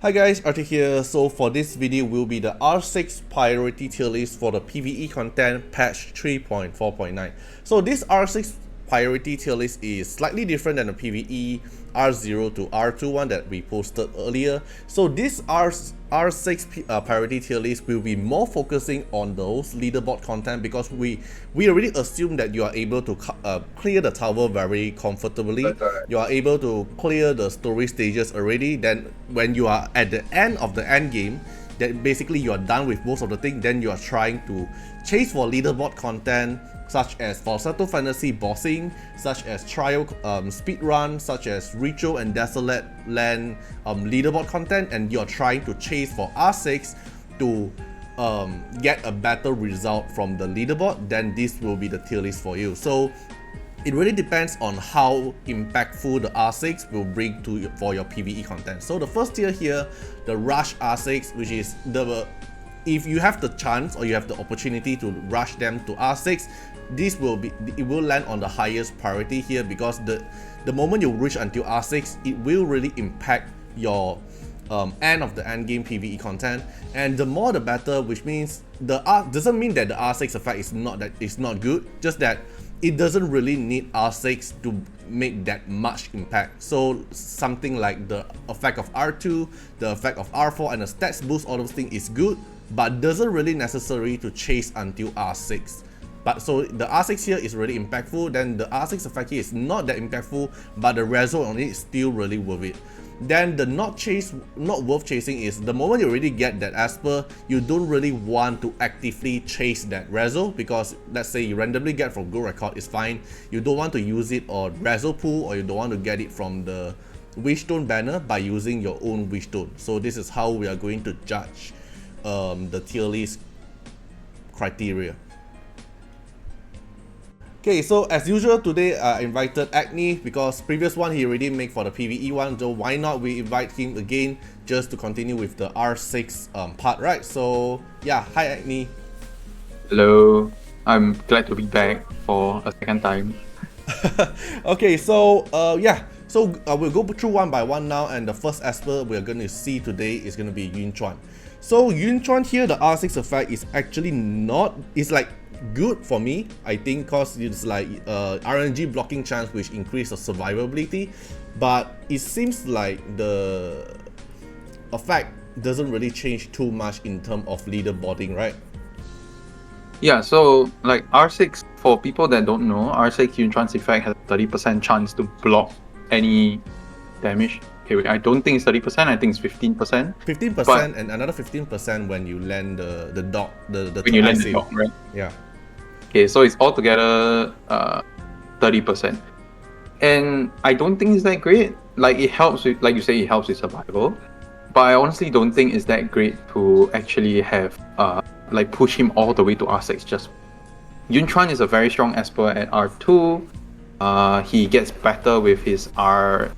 Hi guys, Artiar here. So for this video will be the R6 priority tier list for the PvE content patch 3.4.9. So this R6 priority tier list is slightly different than the PvE R0 to R2 one that we posted earlier. So this R6 priority tier list will be more focusing on those leaderboard content because we already assume that you are able to clear the tower very comfortably. You are able to clear the story stages already. Then when you are at the end of the end game, that basically you are done with most of the thing, then you are trying to chase for leaderboard content such as Falsetto Fantasy bossing, such as trial speedrun, such as Reso and Dislyte land leaderboard content, and you're trying to chase for R6 to get a better result from the leaderboard, then this will be the tier list for you. So it really depends on how impactful the R6 will bring to for your PvE content. So the first tier here, the Rush R6, which is if you have the chance or you have the opportunity to rush them to R6, it will land on the highest priority here because the moment you reach until R6, it will really impact your end of the end game PvE content, and the more the better, which means doesn't mean that the R6 effect is not good, just that it doesn't really need R6 to make that much impact. So something like the effect of R2, the effect of R4 and the stats boost, all those things is good, but doesn't really necessary to chase until R6. But so the R6 here is really impactful, then the R6 effect here is not that impactful, but the Reso on it is still really worth it. Then the not worth chasing is the moment you already get that Esper, you don't really want to actively chase that Reso because let's say you randomly get from Gold Record, it's fine. You don't want to use it on Reso pool, or you don't want to get it from the Wishstone banner by using your own Wishstone. So this is how we are going to judge the tier list criteria. Okay, so as usual today I invited Acne because previous one he already made for the PvE one, so why not we invite him again just to continue with the R6 part, right? So yeah, hi Acne. Hello, I'm glad to be back for a second time. Okay, so we'll go through one by one now, and the first Esper we're going to see today is going to be Yunchuan. So Yunchuan here, the R6 effect is actually it's like good for me, I think, cause it's like RNG blocking chance which increase the survivability, but it seems like the effect doesn't really change too much in terms of leaderboarding, right? Yeah, so like R6, for people that don't know, R6 Yunchuan's effect has a 30% chance to block any damage. Okay, wait, I don't think it's 30%, I think it's 15%. 15% and another 15% when you land the dog, the when you land the dog, right? Yeah. Okay, so it's altogether 30%. And I don't think it's that great. Like it helps with, like you say, it helps with survival. But I honestly don't think it's that great to actually have like push him all the way to R6. Just Yunchuan is a very strong Esper at R2. He gets better with his R4.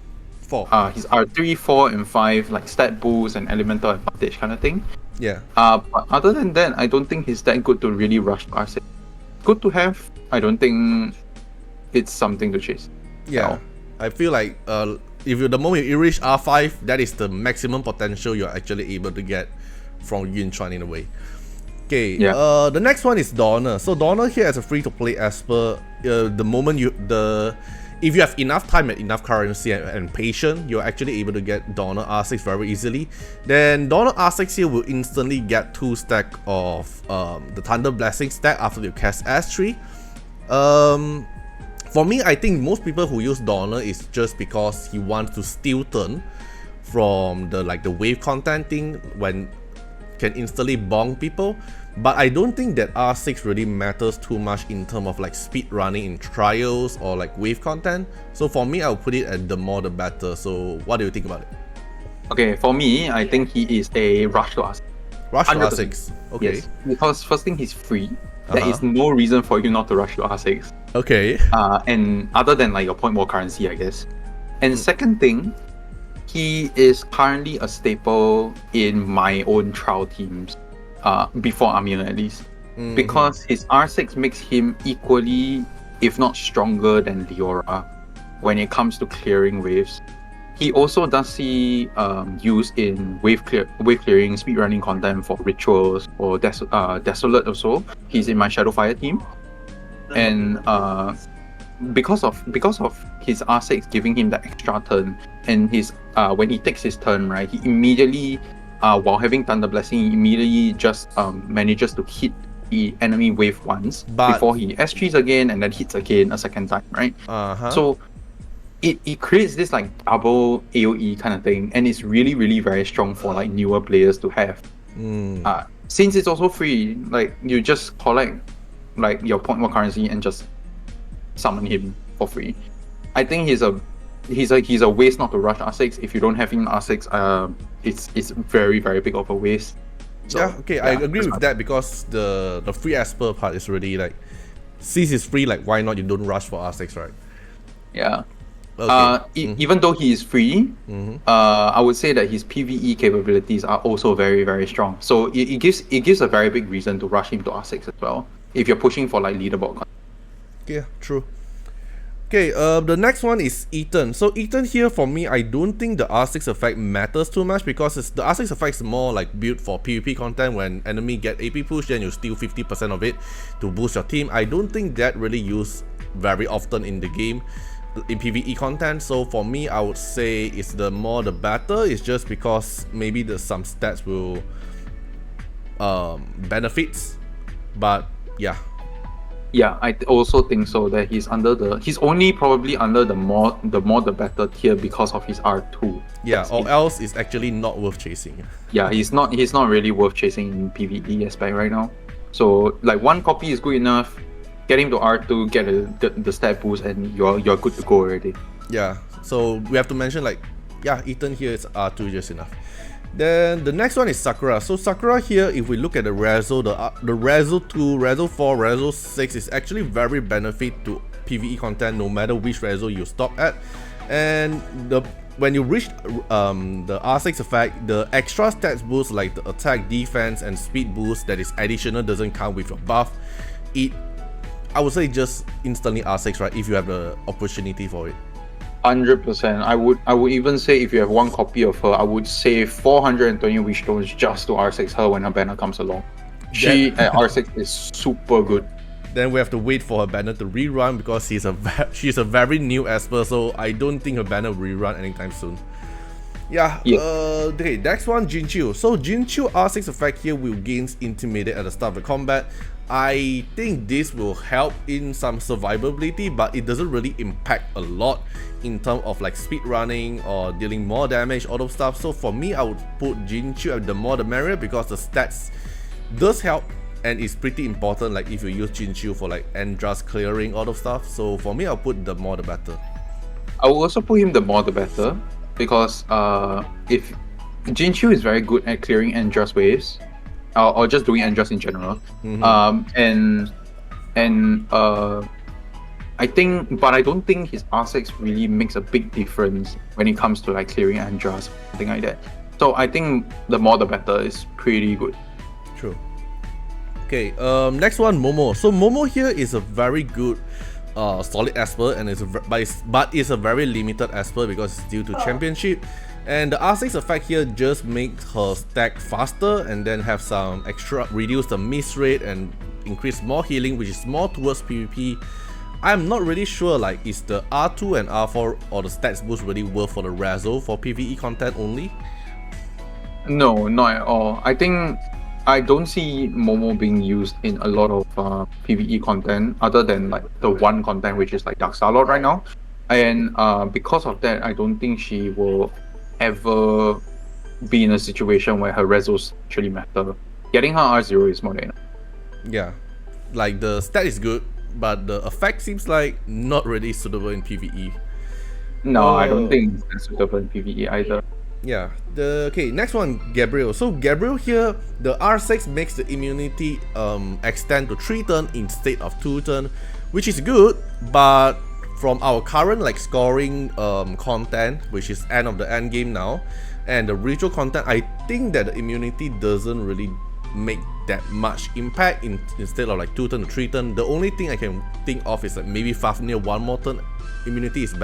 His R3, 4, and 5, like stat boost and elemental advantage kind of thing. Yeah. But other than that, I don't think he's that good to really rush to R6. Good to have. I don't think it's something to chase. Yeah, I feel like if the moment you reach R5, that is the maximum potential you're actually able to get from Yunchuan in a way. Okay, yeah. The next one is Donner. So Donner here as a free-to-play Esper, the moment if you have enough time and enough currency and patience, you're actually able to get Donner R6 very easily. Then Donner R6 here will instantly get 2 stack of the Thunder Blessing stack after you cast S3. For me, I think most people who use Donner is just because he wants to steal turn from the wave content thing when can instantly bong people. But I don't think that R6 really matters too much in terms of like speed running in trials or like wave content. So for me, I'll put it at the more the better. So what do you think about it? Okay, for me, I think he is a rush to R6. Rush to R6. Okay. Yes, because first thing, he's free. There is no reason for you not to rush to R6. Okay. And other than like your point more currency, I guess. And second thing, he is currently a staple in my own trial teams. Before Amir at least, because his R6 makes him equally, if not stronger than Leora when it comes to clearing waves. he also does see use in wave clearing, speedrunning content for rituals or desolate also. He's in my Shadowfire team, and because of his R6 giving him that extra turn, and his when he takes his turn, right, he immediately while having Thunder Blessing, he immediately just manages to hit the enemy wave once before he S3s again and then hits again a second time, right? So it creates this like double AoE kind of thing, and it's really, really very strong for like newer players to have. Since it's also free, like you just collect like your point more currency and just summon him for free. I think he's a waste not to rush R6. If you don't have him R6, it's very, very big of a waste. So, I agree with that, because the free Esper part is really like, since it's free, like why not you don't rush for R6, right? Yeah. Even though he is free, I would say that his PvE capabilities are also very, very strong. So it gives a very big reason to rush him to R6 as well, if you're pushing for like leaderboard. Yeah, true. Okay, the next one is Ethan. So Ethan here, for me, I don't think the R6 effect matters too much, because the R6 effect is more like built for PvP content. When enemy get AP push, then you steal 50% of it to boost your team. I don't think that really used very often in the game, in PvE content. So for me, I would say it's the more the better. It's just because maybe some stats will benefits, but yeah. Yeah, I also think so, that he's only probably under the more the better tier because of his R2. Yeah, or else it's actually not worth chasing. Yeah, he's not really worth chasing in PvE aspect right now. So like one copy is good enough. Get him to R2, get the stat boost, and you're good to go already. Yeah, so we have to mention like, yeah, Ethan here is R2 just enough. Then the next one is Sakura. So Sakura here, if we look at the Reso, the Reso 2, Reso 4, Reso 6 is actually very benefit to PvE content no matter which Reso you stop at. And when you reach the R6 effect, the extra stats boost like the attack, defense, and speed boost that is additional doesn't count with your buff. I would say just instantly R6, right, if you have the opportunity for it. 100%. I would even say if you have one copy of her, I would save 420 wish stones just to R6 her when her banner comes along. She at R6 is super good. Then we have to wait for her banner to rerun, because she's a very new Esper, so I don't think her banner will rerun anytime soon. Yeah. Okay, next one, Jinchu. So Jinchu R6 effect here will gain Intimidate at the start of the combat. I think this will help in some survivability, but it doesn't really impact a lot in terms of like speed running or dealing more damage, all those stuff. So for me, I would put Jinchu at the more the merrier, because the stats does help and it's pretty important, like if you use Jinchu for like Endras clearing, all those stuff. So for me, I'll put the more the better. I will also put him the more the better, because if Jinchu is very good at clearing Endras waves, or just doing Endras in general, I don't think his R6 really makes a big difference when it comes to like clearing Endras, something like that. So I think the more the better is pretty good. True. Okay, next one, Momo. So Momo here is a very good solid Esper, and but it's a very limited Esper because it's due to championship. And the R6 effect here just makes her stack faster, and then have some extra, reduce the miss rate and increase more healing, which is more towards PvP. I'm not really sure, like, is the R2 and R4 or the stats boost really worth for the Reso for PvE content only? No, not at all. I don't see Momo being used in a lot of PvE content other than like the one content which is like Dark Starlord right now. And because of that, I don't think she will ever be in a situation where her resos actually matter. Getting her R0 is more than enough. Yeah, like the stat is good, but the effect seems like not really suitable in PvE. No, I don't think it's suitable in PvE either. Yeah. Okay, next one, Gabriel. So Gabriel here, the R6 makes the immunity extend to 3 turns instead of 2 turns, which is good, but from our current like scoring content, which is end of the end game now, and the ritual content, I think that the immunity doesn't really make that much impact instead of like 2 turn to 3 turn. The only thing I can think of is like maybe Fafnir 1 more turn immunity is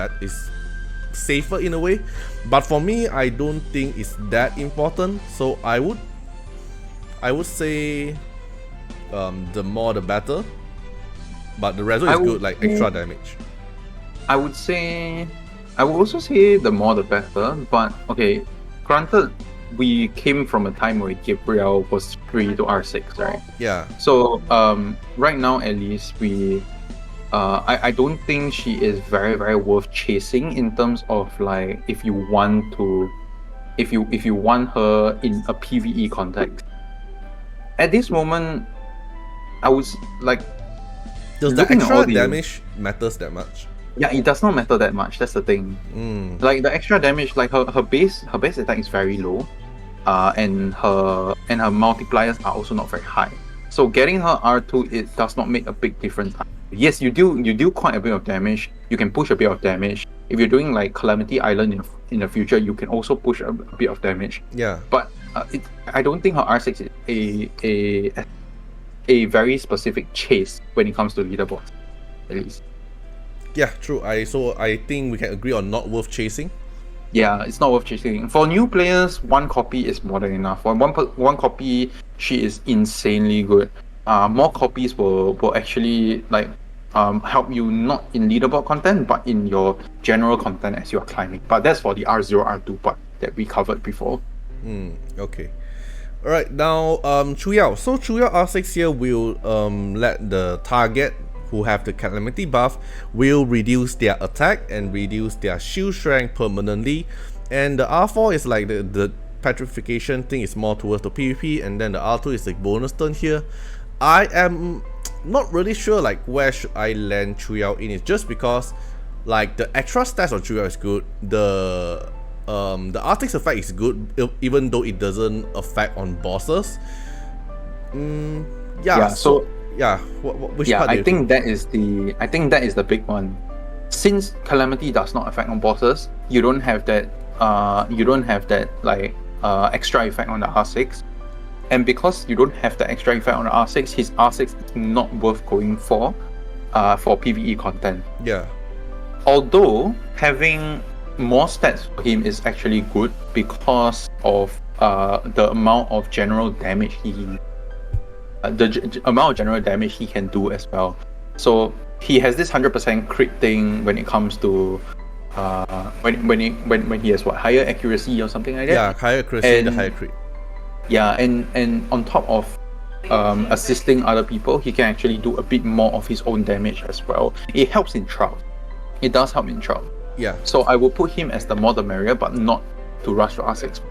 safer in a way. But for me, I don't think it's that important. So I would say the more the better. But the Reso is good, like extra damage. I would also say the more the better. But okay, granted, we came from a time where Gabriel was free to R6, right? Yeah. So right now at least I don't think she is very, very worth chasing in terms of like if you want her in a PvE context. At this moment, I was like, does the extra damage matters that much? Yeah, it does not matter that much. That's the thing. Like the extra damage, like her base attack is very low, and her multipliers are also not very high. So getting her R2, it does not make a big difference. Yes, you do quite a bit of damage. You can push a bit of damage. If you're doing like Calamity Island in the future, you can also push a bit of damage. Yeah. But I don't think her R6 is a very specific chase when it comes to leaderboards, at least. Yeah, true. I think we can agree on not worth chasing. Yeah, it's not worth chasing. For new players, one copy is more than enough. For one copy, she is insanely good. More copies will actually like help you not in leaderboard content, but in your general content as you are climbing. But that's for the R0, R2 part that we covered before. Okay. Alright, now Chuyao. So Chuyao R6 here will let the target who have the Calamity buff will reduce their attack and reduce their shield strength permanently. And the R4 is like the petrification thing is more towards the PvP, and then the R2 is like bonus turn here. I am not really sure like where should I land Chuyao in. It's just because like the extra stats on Chuyao is good. The R6 effect is good even though it doesn't affect on bosses. I think that is the big one. Since Calamity does not affect on bosses, you don't have that extra effect on the R6. And because you don't have the extra effect on the R6, his R6 is not worth going for PvE content. Yeah. Although having more stats for him is actually good because of the amount of general damage amount of general damage he can do as well. So he has this 100% crit thing when it comes to when he has higher accuracy or something like that. Yeah, higher accuracy and the higher crit. Yeah, and on top of assisting other people, he can actually do a bit more of his own damage as well. It helps in trials. It does help in trials. Yeah. So I will put him as the more the merrier, but not to rush to R6.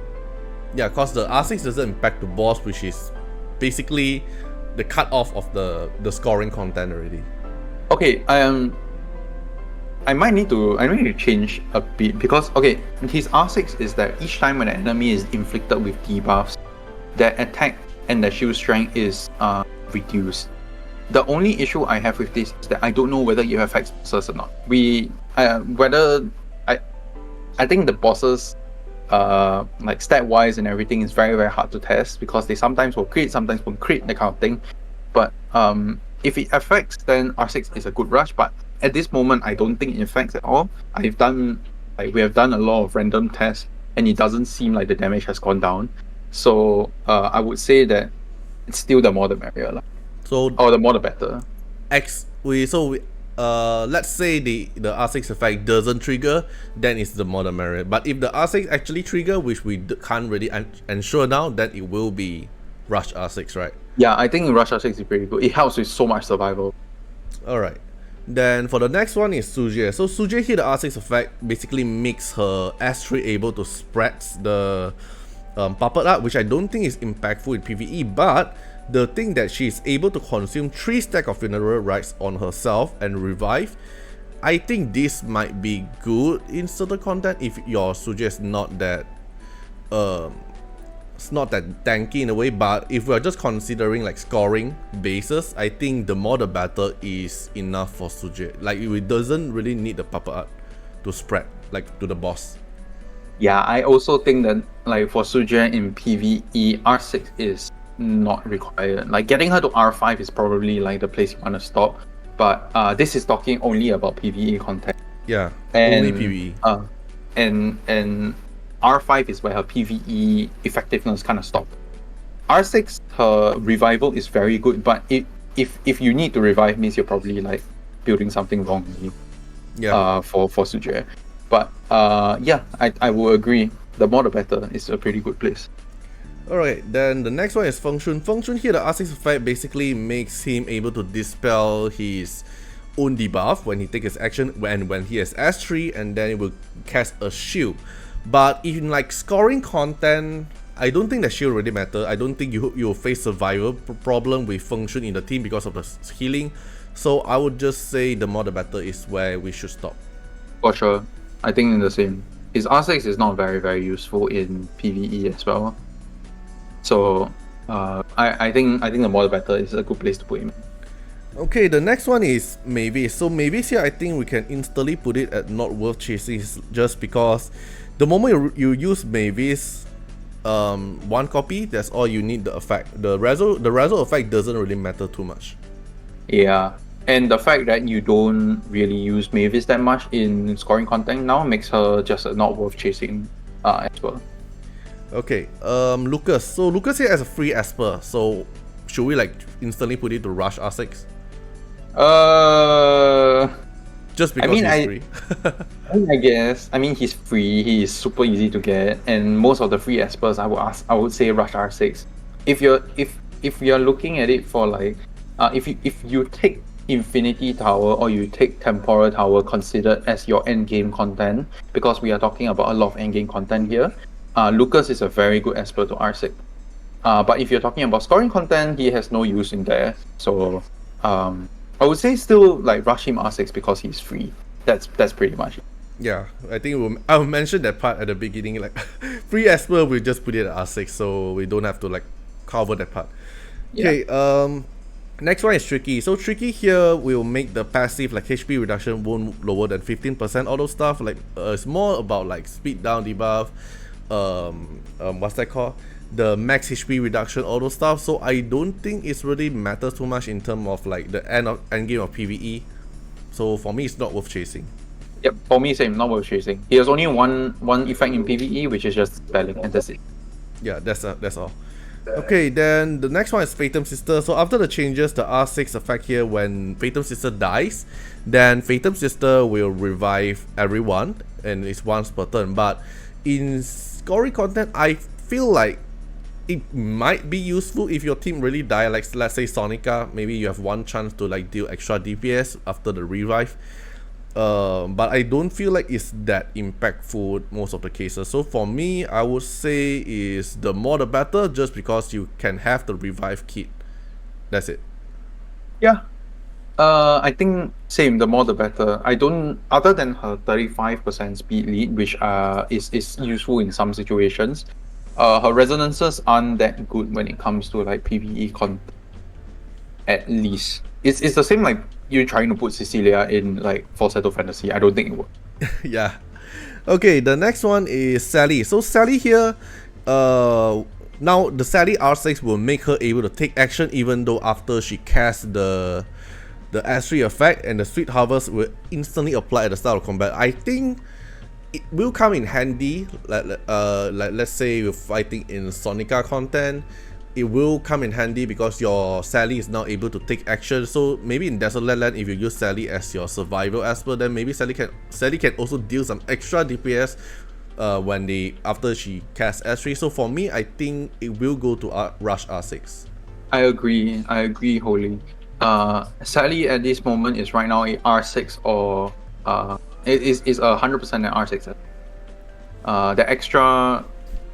Yeah, because the R6 doesn't impact the boss, which is basically the cut off of the scoring content already. Okay, I might need to change a bit because okay, his R6 is that each time when an enemy is inflicted with debuffs, their attack and their shield strength is reduced. The only issue I have with this is that I don't know whether it affects bosses or not. I think the bosses like stat wise and everything is very, very hard to test because they sometimes will crit, sometimes won't crit, that kind of thing. But if it affects, then R6 is a good rush, but at this moment I don't think it affects at all. We have done a lot of random tests and it doesn't seem like the damage has gone down. So I would say that it's still the more the merrier. Or the more the better. Let's say the R6 effect doesn't trigger, then it's the more the merrier. But if the R6 actually trigger, which we can't really ensure now, then it will be Rush R6, right? Yeah, I think Rush R6 is pretty good. It helps with so much survival. Alright. Then for the next one is Suje. So Suje here, the R6 effect basically makes her S3 able to spread the puppet art, which I don't think is impactful in PvE, but the thing that she is able to consume 3 stacks of funeral rites on herself and revive, I think this might be good in certain content if your Suje is not that it's not that tanky in a way. But if we're just considering like scoring basis, I think the more the better is enough for Suje. Like it doesn't really need the puppet art to spread like to the boss. Yeah, I also think that like for Suje in PvE, R6 is not required. Like getting her to R5 is probably like the place you want to stop. But this is talking only about PvE content. Yeah, and only PvE. and R5 is where her PvE effectiveness kind of stopped. R6, her revival is very good, but if you need to revive, means you're probably like building something wrongly. Yeah. For Sujie. But yeah, I will agree. The more the better is a pretty good place. Alright, then the next one is Feng Shun. Feng Shun here, the R6 effect basically makes him able to dispel his own debuff when he takes his action when he has S3, and then it will cast a shield. But in like scoring content, I don't think that shield really matter. I don't think you'll face survival problem with Feng Shun in the team because of the healing. So I would just say the more the better is where we should stop. For sure. I think the same. His R6 is not very useful in PvE as well. So I think the more the better is a good place to put him. Okay, the next one is Mavis. So Mavis here, I think we can instantly put it at not worth chasing, just because the moment you use Mavis, one copy, that's all you need the effect. The Reso effect doesn't really matter too much. Yeah, and the fact that you don't really use Mavis that much in scoring content now makes her just not worth chasing as well. Okay, Lucas. So Lucas here has a free Esper. So should we like instantly put it to rush R6? Just because he's free. I guess. I mean, he's free. He is super easy to get, and most of the free Espers, I would say rush R6. If you're looking at it for like, if you take Infinity Tower or you take Temporal Tower considered as your endgame content, because we are talking about a lot of endgame content here, Lucas is a very good Esper to R6. But if you're talking about scoring content, he has no use in there. So I would say still like rush him R6 because he's free. That's pretty much it. Yeah, I think I'll mention that part at the beginning. Like free Esper, we just put it at R6, so we don't have to like cover that part. Yeah. Okay, next one is Tricky. So Tricky here will make the passive like HP reduction won't lower than 15%. All those stuff like it's more about like speed down debuff. What's that called? The max HP reduction, all those stuff. So I don't think it's really matters too much in terms of like the end game of PvE. So for me, it's not worth chasing. Yep, for me same, not worth chasing. He has only one effect in PvE, which is just spelling, and that's it. Yeah, that's all. Okay, then the next one is Fatum Sister. So after the changes, the R6 effect here, when Fatum Sister dies, then Fatum Sister will revive everyone, and it's once per turn. But in scoring content, I feel like it might be useful if your team really die. Like let's say Sonica, maybe you have one chance to like deal extra DPS after the revive. But I don't feel like it's that impactful most of the cases. So for me, I would say is the more the better, just because you can have the revive kit. That's it. Yeah. I think same, the more the better. I don't, other than her 35% speed lead, which is useful in some situations, her resonances aren't that good when it comes to like PvE content. At least it's the same like you trying to put Cecilia in like Falsetto Fantasy. I don't think it works. Yeah. Okay, the next one is Sally. So Sally here, now the Sally R6 will make her able to take action even though after she casts the S3 effect, and the Sweet Harvest will instantly apply at the start of combat. I think it will come in handy, like let's say you're fighting in Sonica content. It will come in handy because your Sally is now able to take action. So maybe in Desolate Land, if you use Sally as your survival Esper, then maybe Sally can also deal some extra DPS after she casts S3. So for me, I think it will go to rush R6. I agree wholly. Sally at this moment is right now a R6 or it is 100% an R6. The extra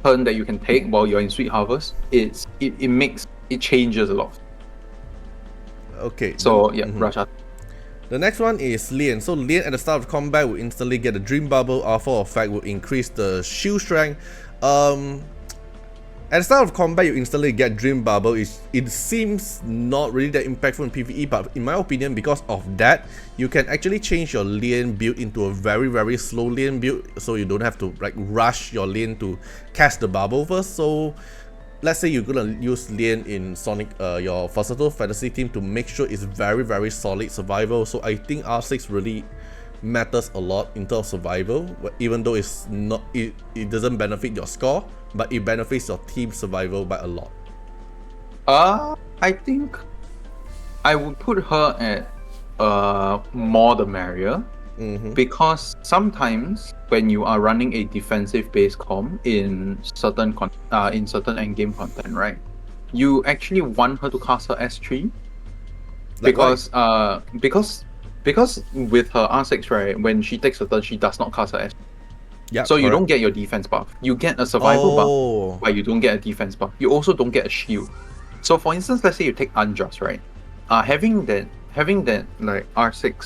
turn that you can take while you're in Sweet Harvest, it changes a lot. Okay. So yeah, rush out. The next one is Lien. So Lien at the start of combat will instantly get the Dream Bubble. R4 effect will increase the shield strength. At the start of combat, you instantly get Dream Bubble. It seems not really that impactful in PvE, but in my opinion, because of that, you can actually change your Lien build into a very slow Lien build, so you don't have to like rush your Lien to cast the bubble first. So let's say you're gonna use Lien in Sonic, your Falsetto Fantasy team, to make sure it's very solid survival. So I think R6 really matters a lot in terms of survival, even though it's not, it doesn't benefit your score, but it benefits your team survival by a lot. I think I would put her at more the merrier. Because sometimes when you are running a defensive based comp in certain endgame content, right, you actually want her to cast her S3 because with her R6, right, when she takes a turn, she does not cast her S3. Yeah, so you don't get your defense buff. You get a survival buff, but you don't get a defense buff. You also don't get a shield. So for instance, let's say you take Unjust, right? Having that like R6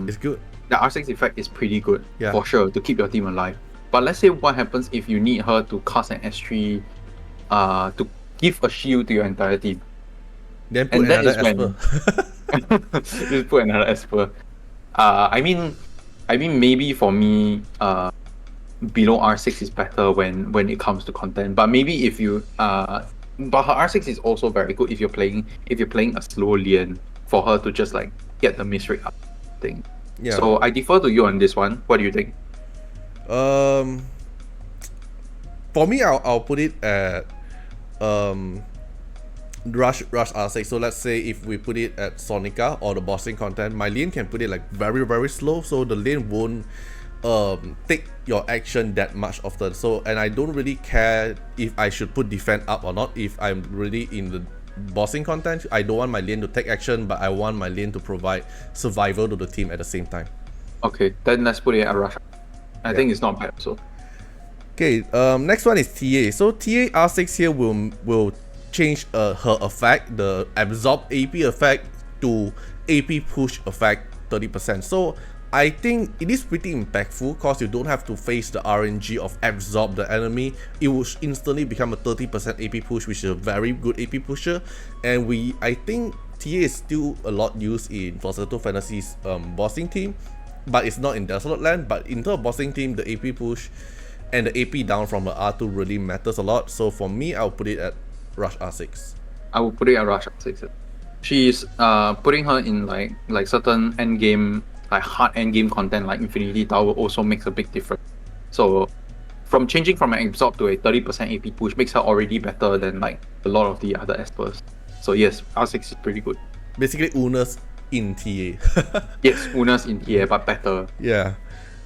it's good. The R6 effect is pretty good, yeah, for sure, to keep your team alive. But let's say what happens if you need her to cast an S3 to give a shield to your entire team. Then put another Esper. Just put another Esper. I mean maybe for me, below R6 is better when it comes to content. But maybe if you but her R6 is also very good if you're playing a slow Lian for her to just like get the miss rate up thing. Yeah. So I defer to you on this one. What do you think? For me, I'll put it at rush R6. So let's say if we put it at Sonica or the bossing content, my lane can put it like very slow, so the lane won't take your action that much often. So, and I don't really care if I should put defend up or not. If I'm really in the bossing content, I don't want my lane to take action, but I want my lane to provide survival to the team at the same time. Okay, then let's put it at rush. I think it's not bad also. Okay, next one is TA. So TA R6 here will change her effect, the absorb AP effect to AP push effect 30%. So I think it is pretty impactful because you don't have to face the RNG of absorb the enemy. It will instantly become a 30% AP push, which is a very good AP pusher. And I think TA is still a lot used in Falsetto Fantasy's bossing team, but it's not in Desolate Land. But in terms of bossing team, the AP push and the AP down from the R2 really matters a lot. So for me, I'll put it at Rush R6. I will put it at Rush R6. She's putting her in like certain endgame, like hard endgame content like Infinity Tower also makes a big difference. So from changing from an absorb to a 30% AP push makes her already better than like a lot of the other Espers. So yes, R6 is pretty good. Basically Una's in TA. Yes, Una's in TA, but better. Yeah.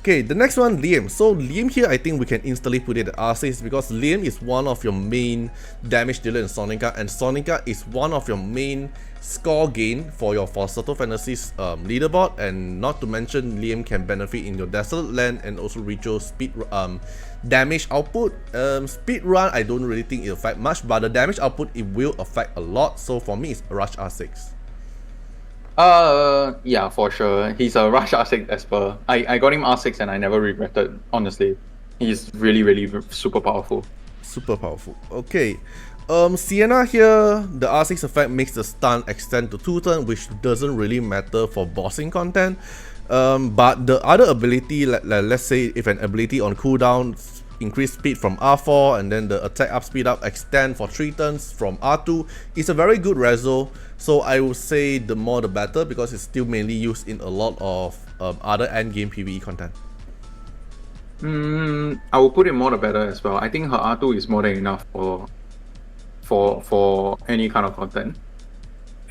Okay, the next one, Liam. So Liam here, I think we can instantly put it at R6 because Liam is one of your main damage dealer in Sonica, and Sonica is one of your main score gain for your Falsetto Fantasy's leaderboard, and not to mention Liam can benefit in your Desolate Land and also Reso speed damage output. Speed run, I don't really think it affect much, but the damage output it will affect a lot. So for me, it's Rush R6. Yeah, for sure. He's a Rush R6 Esper. I got him R6 and I never regretted, honestly. He's really super powerful. Super powerful. Okay. Sienna here, the R6 effect makes the stun extend to 2 turns, which doesn't really matter for bossing content. But the other ability, let's say if an ability on cooldown increase speed from R4 and then the attack up speed up extend for 3 turns from R2, is a very good reso. So I would say the more the better because it's still mainly used in a lot of other endgame PvE content. I will put it more the better as well. I think her R2 is more than enough for any kind of content.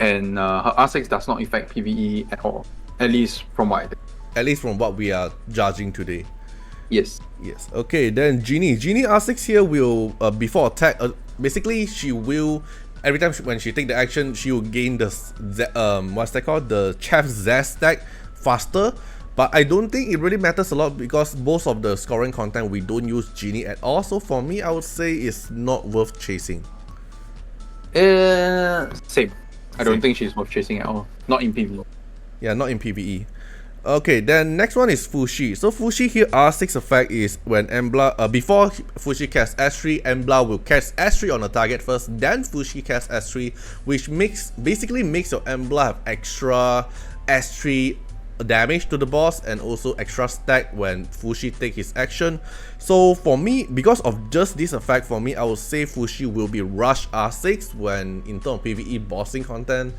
And her R6 does not affect PvE at all. At least from what I think. At least from what we are judging today. Yes. Yes. Okay, then Genie R6 here will, before attack, basically she will, every time when she take the action, she will gain the, what's that called? The Chef's Zest stack faster. But I don't think it really matters a lot because most of the scoring content we don't use Genie at all. So for me, I would say it's not worth chasing. Same. I don't think she's worth chasing at all. Not in PvE. Yeah, not in PvE. Okay, then next one is Fushi. So Fushi here, R6 effect is when Embla, before Fushi casts S3, Embla will cast S3 on the target first, then Fushi casts S3, which basically makes your Embla have extra S3 damage to the boss and also extra stack when Fushi take his action. So for me, because of just this effect, for me, I would say Fushi will be Rush R6 when in terms of PvE bossing content.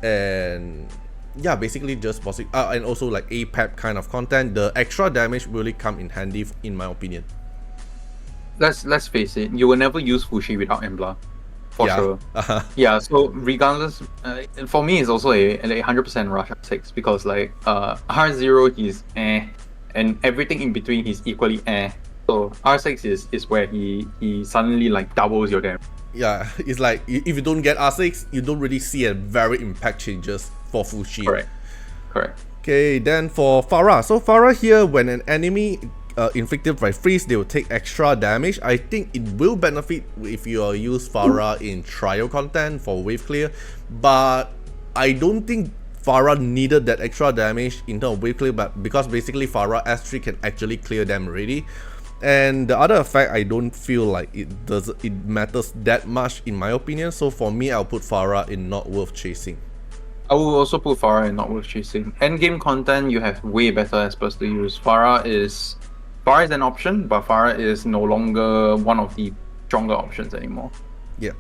And Yeah, basically just bossing, and also like APAP kind of content. The extra damage really come in handy, in my opinion. Let's face it, you will never use Fushi without Embla, for Yeah. sure. Yeah, so regardless, for me it's also a 100% rush R6 because like R0 he's and everything in between he's equally So R6 is where he suddenly like doubles your damage. Yeah, it's like if you don't get R6, you don't really see a very impact changes for Fushi. Correct. Okay, then for Farah. So Farah here, when an enemy inflicted by freeze, they will take extra damage. I think it will benefit if you use Farah in trial content for wave clear, but I don't think Farah needed that extra damage in terms of wave clear, but because basically Farah S3 can actually clear them already. And the other effect, I don't feel like it matters that much in my opinion. So for me, I'll put Farah in not worth chasing. I will also put Farah in not worth chasing. Endgame content, you have way better Espers to use. Farah is an option, but Farah is no longer one of the stronger options anymore. Yeah.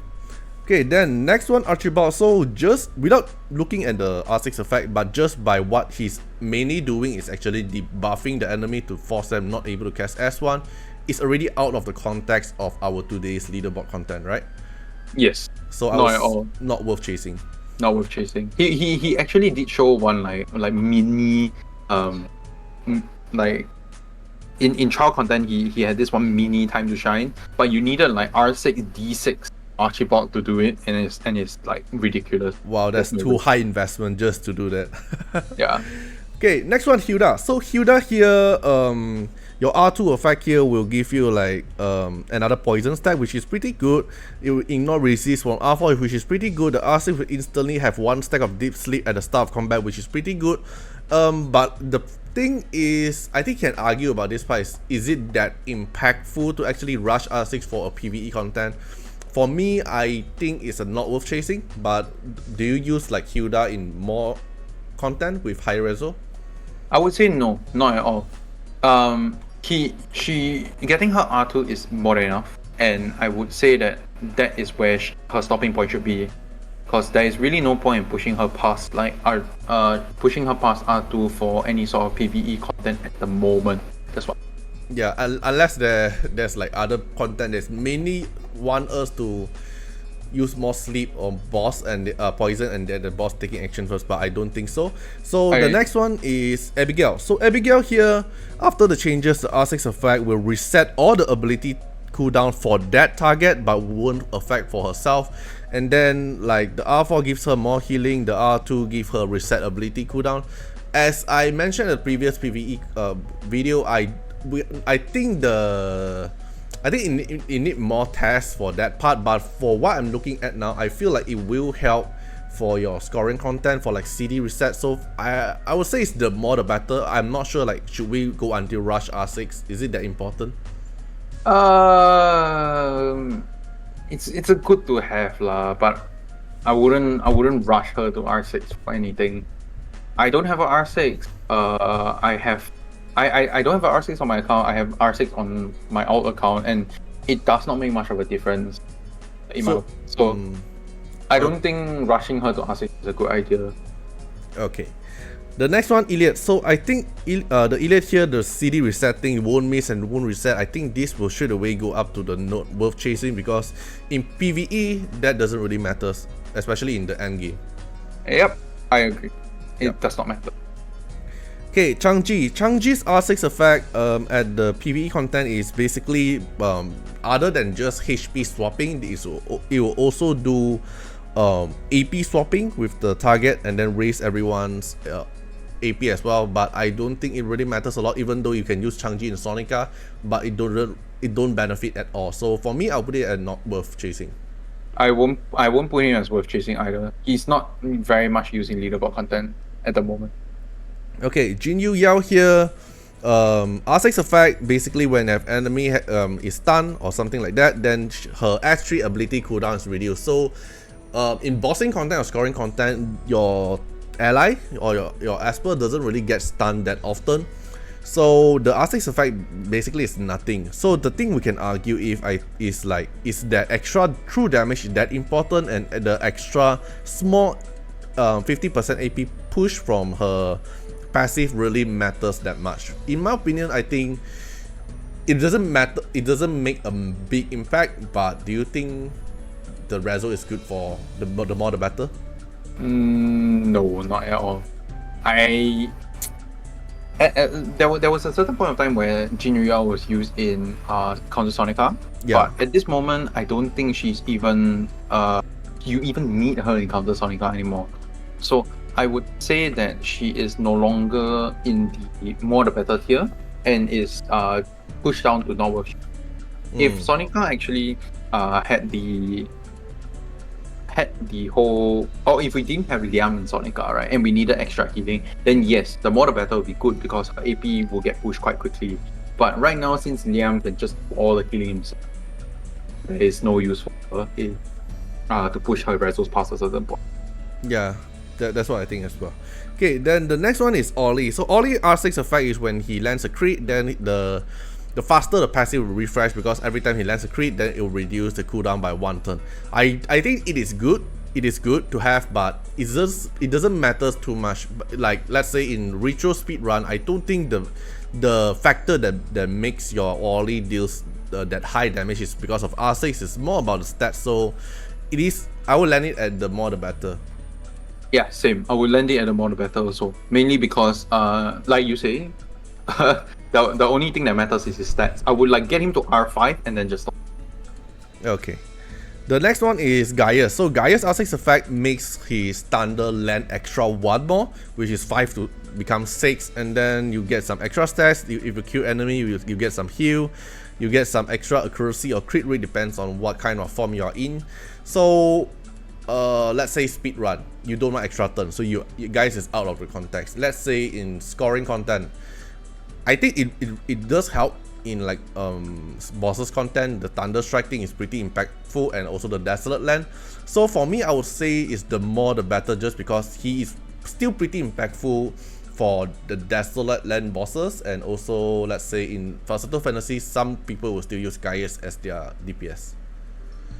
Okay, then next one, Archibald. So just without looking at the R6 effect, but just by what he's mainly doing is actually debuffing the enemy to force them not able to cast S1. It's already out of the context of our today's leaderboard content, right? Yes. So not at all. Not worth chasing. Not worth chasing. He actually did show one like mini like in trial content he had this one mini time to shine, but you needed like R6 D6 Archibald to do it, and it's like ridiculous. Wow, that's too high investment just to do that. Yeah. Okay, next one, Hilda. So Hilda here, your R2 effect here will give you like another poison stack, which is pretty good. It will ignore resist from R4, which is pretty good. The R6 will instantly have one stack of deep sleep at the start of combat, which is pretty good. But the thing is, I think you can argue about this part. Is it that impactful to actually rush R6 for a PvE content? For me, I think it's not worth chasing. But do you use like Hilda in more content with high reso? I would say no, not at all. She getting her R2 is more than enough, and I would say that is where her stopping point should be, because there is really no point in pushing her past pushing her past R2 for any sort of PvE content at the moment. That's what. Yeah, unless there's like other content that's mainly want us to use more sleep or boss and poison, and then the boss taking action first, but I don't think so. So the next one is Abigail. So Abigail here, after the changes, the R6 effect will reset all the ability cooldown for that target, but won't affect for herself. And then like the R4 gives her more healing, the R2 gives her reset ability cooldown. As I mentioned in the previous PvE video, I think it need more tests for that part, but for what I'm looking at now, I feel like it will help for your scoring content for like CD reset. So I would say it's the more the better. I'm not sure like should we go until rush R6? Is it that important? It's a good to have lah, but I wouldn't rush her to R6 for anything. I don't have a R6. I don't have an R6 on my account. I have R6 on my alt account, and it does not make much of a difference. I don't think rushing her to R6 is a good idea. Okay. The next one, Iliad. So I think the Iliad here, the CD reset thing won't miss and won't reset. I think this will straight away go up to the not worth chasing, because in PvE that doesn't really matter, especially in the end game. Yep, I agree. It does not matter. Okay, Changji's R6 effect at the PvE content is basically other than just HP swapping, it will also do AP swapping with the target and then raise everyone's AP as well. But I don't think it really matters a lot, even though you can use Changji in Sonica, but it don't benefit at all. So for me, I'll put it at not worth chasing. I won't put him as worth chasing either. He's not very much using leaderboard content at the moment. Okay, Jinyu Yao here, R6 effect, basically when an enemy is stunned or something like that, then her S3 ability cooldown is reduced. So in bossing content or scoring content, your ally or your Esper doesn't really get stunned that often. So the R6 effect basically is nothing. So the thing we can argue is that extra true damage that important, and the extra small 50% AP push from her passive really matters that much. In my opinion, I think it doesn't matter. It doesn't make a big impact. But do you think the Reso is good for the more the better? No, not at all. There was a certain point of time where Jinryu was used in Counter Sonica. Yeah. But at this moment, I don't think she's even you even need her in Counter Sonica anymore. So I would say that she is no longer in the more the better tier and is pushed down to not worth. If Sonica actually had the whole, or if we didn't have Liam in Sonica, right, and we needed extra healing, then yes, the more the better would be good because her AP will get pushed quite quickly. But right now, since Liam can just do all the healing himself, there is no use for her to push her Resos past a certain point. Yeah, that's what I think as well. Okay, then the next one is Ollie. So Ollie R6 effect is when he lands a crit, then the faster the passive will refresh, because every time he lands a crit, then it will reduce the cooldown by 1 turn. I think it is good. It is good to have, but it doesn't matter too much. Like, let's say in retro speedrun, I don't think the factor that makes your Ollie deals that high damage is because of R6. It's more about the stats. So it is. I will land it at the more the better. Yeah, same. I would land it at the more the better also. Mainly because, like you say, the only thing that matters is his stats. I would like get him to R5 and then just stop. Okay. The next one is Gaius. So Gaius R6 effect makes his thunder land extra 1 more, which is 5 to become 6, and then you get some extra stats. If you kill enemy, you get some heal, you get some extra accuracy or crit rate, depends on what kind of form you are in. So let's say speed run, you don't want extra turn, so you guys is out of the context. Let's say in scoring content, I think it does help in like bosses content. The thunder strike thing is pretty impactful, and also the desolate land. So for me, I would say is the more the better, just because he is still pretty impactful for the desolate land bosses, and also let's say in Versatile Fantasy, some people will still use Gaius as their DPS.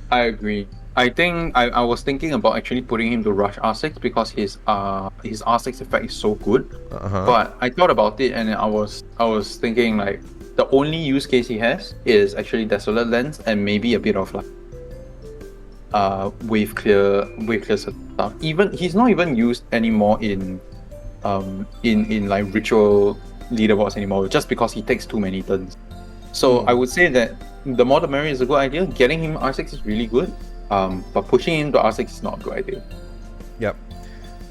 I agree. I think I was thinking about actually putting him to rush R6 because his R6 effect is so good. But I thought about it and I was thinking like the only use case he has is actually Desolate Lens and maybe a bit of like wave clear stuff. Even he's not even used anymore in like ritual leaderboards anymore, just because he takes too many turns. So I would say that the more the merrier is a good idea. Getting him R6 is really good, but pushing him to R6 is not a good idea. Yep.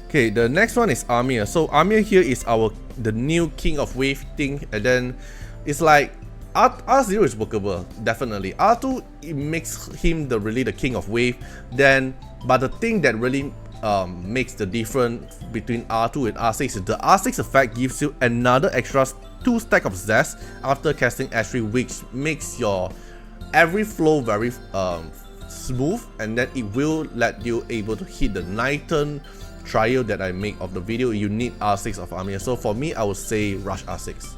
Okay, the next one is Armir. So Armir here is the new king of wave thing, and then it's like R0 is workable, definitely. R2, it makes him really the king of wave. But the thing that really makes the difference between R2 and R6 is the R6 effect gives you another extra 2 stack of zest after casting Astray, which makes your every flow very smooth, and then it will let you able to hit the 9-turn trial that I make of the video. You need R6 of Armir. So for me, I would say rush R6.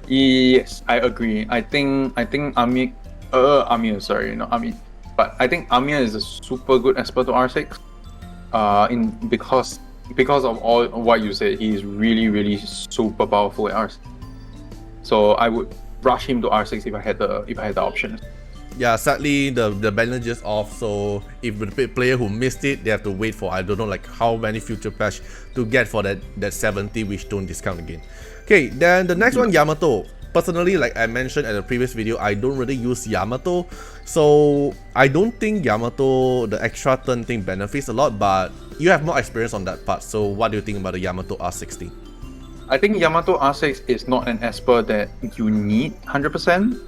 Yes, I agree. I think Armir, sorry, not Armir, but I think Armir is a super good Esper to R6. Because of all what you said, he is really super powerful at R6. So I would rush him to R6 if I had the option. Yeah, sadly the banner just off, so if the player who missed it, they have to wait for I don't know like how many future patch to get for that 70 which don't discount again. Okay, then the next one, Yamato. Personally, like I mentioned at the previous video, I don't really use Yamato, so I don't think Yamato, the extra turn thing benefits a lot, but you have more experience on that part. So what do you think about the Yamato R60? I think Yamato R6 is not an Esper that you need 100%.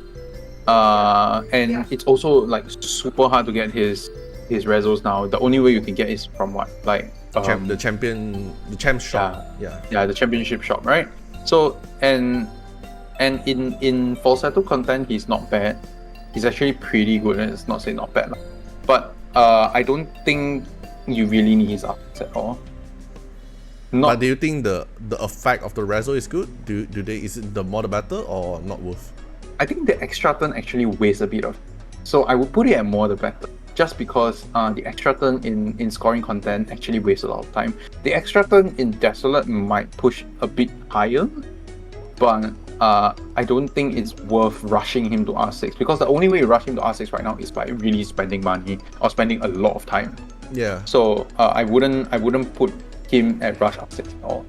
And it's also like super hard to get his Resos now. The only way you can get is from what? Like the champ shop. Yeah, the championship shop, right? So and in falsetto content, he's not bad. He's actually pretty good. It's not say not bad, but I don't think you really need his R6 at all. But do you think the effect of the Reso is good? Is it the more the better or not worth? I think the extra turn actually wastes a bit of. So I would put it at more the better. just because the extra turn in scoring content actually wastes a lot of time. The extra turn in Desolate might push a bit higher, but I don't think it's worth rushing him to R6, because the only way you rush him to R6 right now is by really spending money or spending a lot of time. Yeah. So I wouldn't put him at rush R6 at all.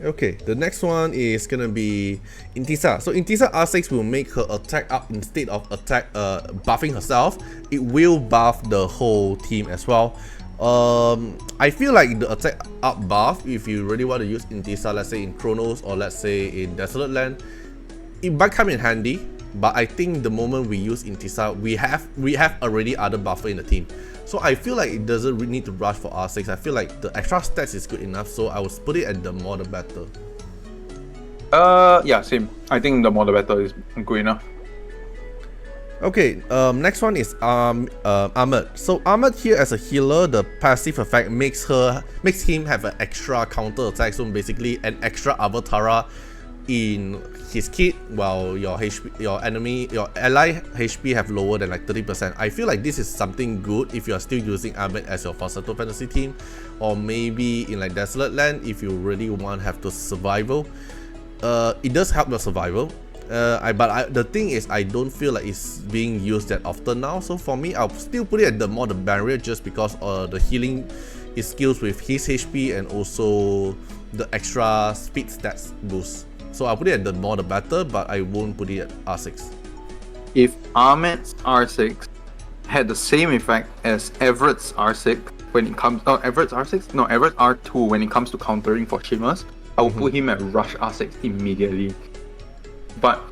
Okay, the next one is gonna be Intisa. So Intisa R6 will make her attack up instead of attack buffing herself. It will buff the whole team as well. I feel like the attack up buff, if you really want to use Intisa, let's say in Chronos or let's say in Desolate Land, it might come in handy. But I think the moment we use Intisa, we have already other buffer in the team. So I feel like it doesn't really need to rush for R6. I feel like the extra stats is good enough, so I would put it at the more the better. Yeah, same. I think the more the better is good enough. Okay, next one is Ahmed. So Ahmed here as a healer, the passive effect makes him have an extra counter attack. So basically an extra Avatara in his kit, while your ally HP have lower than like 30%. I feel like this is something good if you are still using Ahmed as your Falsetto Fantasy team, or maybe in like Desolate Land if you really want to have the survival. It does help your survival. But the thing is, I don't feel like it's being used that often now. So for me, I'll still put it at the more the barrier, just because the healing is skills with his HP and also the extra speed stats boost. So I'll put it at the more the better, but I won't put it at R6. If Ahmed's R6 had the same effect as Everett's R6 when it comes... Everett's R6? No, Everett's R2 when it comes to countering for Shimmers, I will put him at Rush R6 immediately. But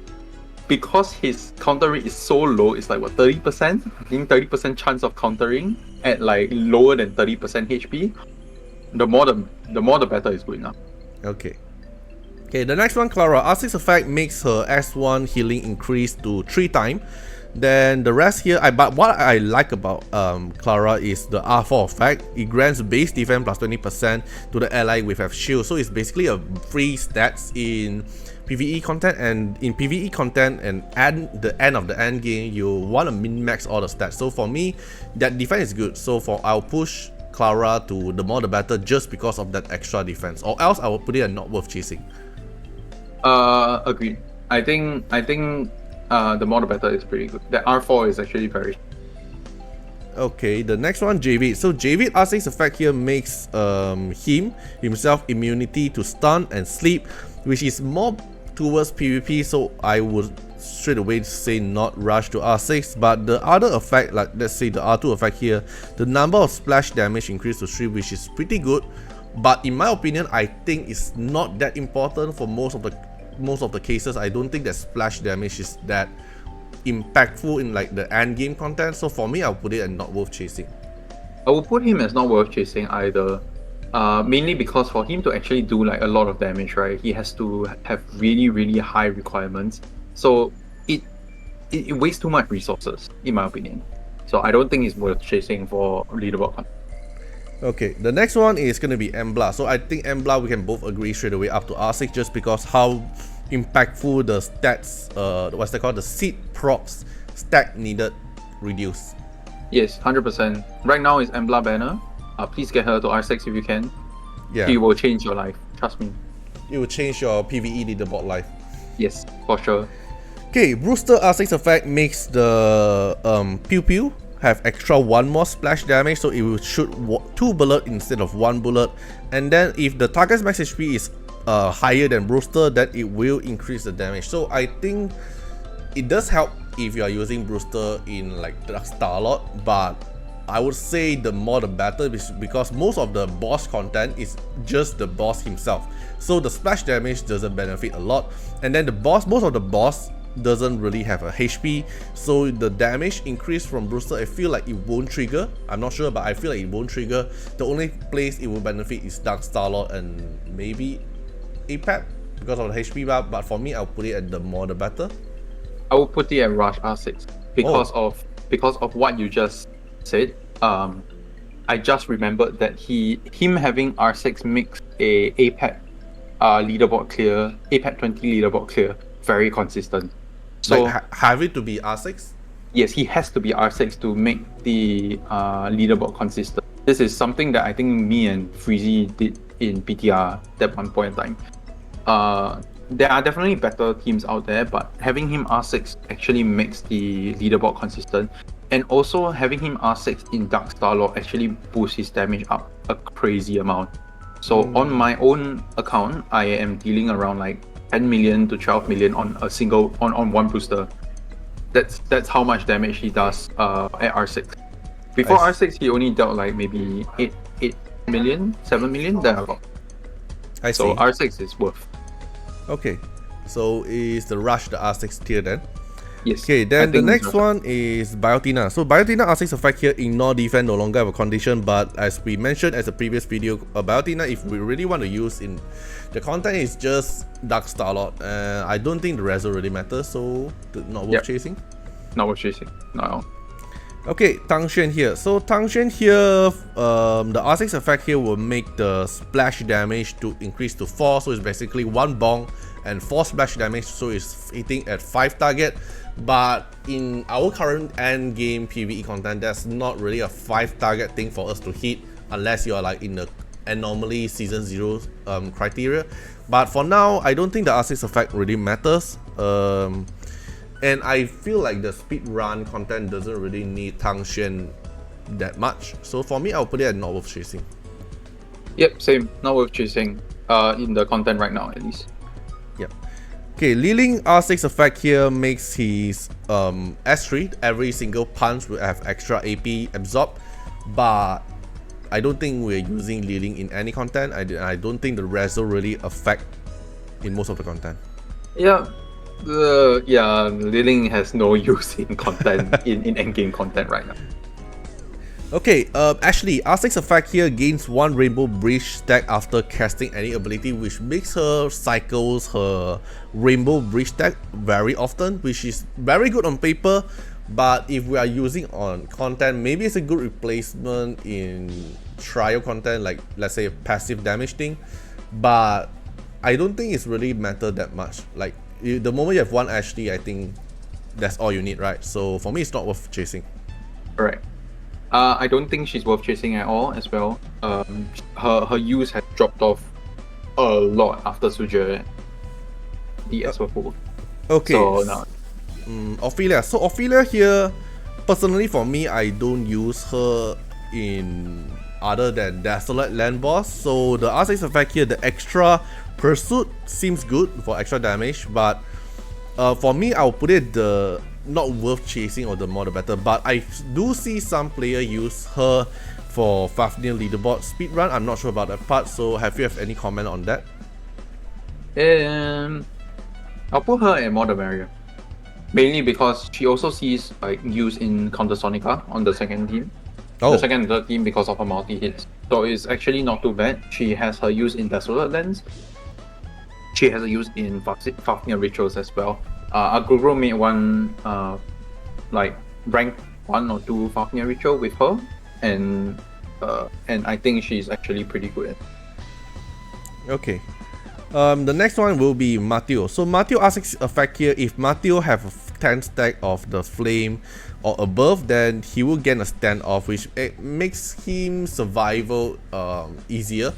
because his counter rate is so low, it's like what, 30%? I think 30% chance of countering at like lower than 30% HP. The more the better is good enough. Okay, the next one, Clara. R6 effect makes her S1 healing increase to 3 times. Then the rest here, but what I like about Clara is the R4 effect. It grants base defense plus 20% to the ally with a shield. So it's basically a free stats in PvE content, and in PvE content and at the end of the end game, you want to min-max all the stats. So for me, that defense is good. So I'll push Clara to the more the better just because of that extra defense, or else I will put it at not worth chasing. Agreed. I think the more the better is pretty good. The R4 is actually very... Okay, the next one, Javid. So Javid R6 effect here makes himself immunity to stun and sleep, which is more towards PvP, so I would straight away say not rush to R6. But the other effect, like let's say the R2 effect here, the number of splash damage increased to 3, which is pretty good. But in my opinion, I think it's not that important for most of the cases. I don't think that splash damage is that impactful in like the end game content. So for me, I'll put it at not worth chasing. I will put him as not worth chasing either. Mainly because for him to actually do like a lot of damage, right, he has to have really high requirements. So it wastes too much resources, in my opinion. So I don't think it's worth chasing for leaderboard content. Okay, the next one is going to be Embla. So I think Embla, we can both agree straight away up to R6, just because how impactful the stats, what's they called, the seed procs stack needed reduce. Yes, 100%. Right now is Embla banner. Please get her to R6 if you can. Yeah. She will change your life, trust me. It will change your PvE leaderboard life. Yes, for sure. Okay, Brewster R6 effect makes the Pew Pew have extra 1 more splash damage, so it will shoot 2 bullets instead of 1 bullet. And then if the target's max HP is higher than Brewster, then it will increase the damage. So I think it does help if you are using Brewster in like the Starlord, but I would say the more the better, because most of the boss content is just the boss himself. So the splash damage doesn't benefit a lot, and then most of the boss doesn't really have a HP, so the damage increase from Brewster, I feel like it won't trigger. I'm not sure, but I feel like it won't trigger. The only place it will benefit is Dark Starlord and maybe APAP because of the HP buff, but for me, I'll put it at the more the better. I will put it at Rush R6 because of what you just said. I just remembered that him having R6 makes a APAP leaderboard clear, APAP 20 leaderboard clear very consistent. So like, have it to be R6? yes, he has to be R6 to make the leaderboard consistent. This is something that I think me and Freezy did in PTR at one point in time. There are definitely better teams out there, but having him R6 actually makes the leaderboard consistent. And also having him R6 in Dark Starlord actually boosts his damage up a crazy amount. So on my own account, I am dealing around like 10 million to 12 million on a single on one booster. That's how much damage he does at R6. Before R6, he only dealt like maybe 8 million, 7 million, thereabout. I see. So R6 is worth. Okay, so is the Rush the R6 tier then? Yes. Okay, then the next one is Biotina. So Biotina R6 effect here, ignore defense, no longer have a condition, but as we mentioned as a previous video, Biotina, if we really want to use in the content, is just Dark Starlord. I don't think the Reso really matters, so not worth chasing. Not worth chasing, not at all. Okay, Tangshan here. So Tangshan here, the R6 effect here will make the splash damage to increase to 4, so it's basically 1 bong and 4 splash damage, so it's hitting at 5 target. But in our current endgame PvE content, that's not really a 5 target thing for us to hit unless you are like in the anomaly season 0 criteria. But for now, I don't think the R6 effect really matters. And I feel like the speed run content doesn't really need Tangshan that much. So for me, I'll put it at not worth chasing. Yep, same. Not worth chasing in the content right now, at least. Yep. Okay, Liling R6 effect here makes his S3. Every single punch will have extra AP absorb. But I don't think we're using Liling in any content. I don't think the Reso really affect in most of the content. Yeah. Liling has no use in content in endgame content right now. Okay, Ashley, R6 effect here gains 1 Rainbow Bridge stack after casting any ability, which makes her cycles her Rainbow Bridge stack very often, which is very good on paper. But if we are using on content, maybe it's a good replacement in trial content, like let's say a passive damage thing. But I don't think it's really matter that much. Like the moment you have 1 Ashley, I think that's all you need, right? So for me, it's not worth chasing. Correct. I don't think she's worth chasing at all as well. Her use has dropped off a lot after Sujia the Esper pool. Okay. So now Ophelia. So Ophelia here, personally for me, I don't use her in other than Dislyte land boss. So the R6 effect here, the extra pursuit seems good for extra damage, but for me, I'll put it the not worth chasing, or the more the better. But I do see some player use her for Fafnir leaderboard speedrun. I'm not sure about that part, so have you any comment on that? I'll put her at more the merrier. Mainly because she also sees like use in Counter Sonica on the second team. The second and third team because of her multi-hits. So it's actually not too bad. She has her use in Desolate Lens. She has a use in Fafnir Rituals as well. Agugro made one like rank 1 or 2 Fafnir Ritual with her, and I think she's actually pretty good. Okay. The next one will be Mateo. So Mateo R6 effect here, if Mateo have a 10 stack of the flame or above, then he will gain a standoff, which makes him survival easier.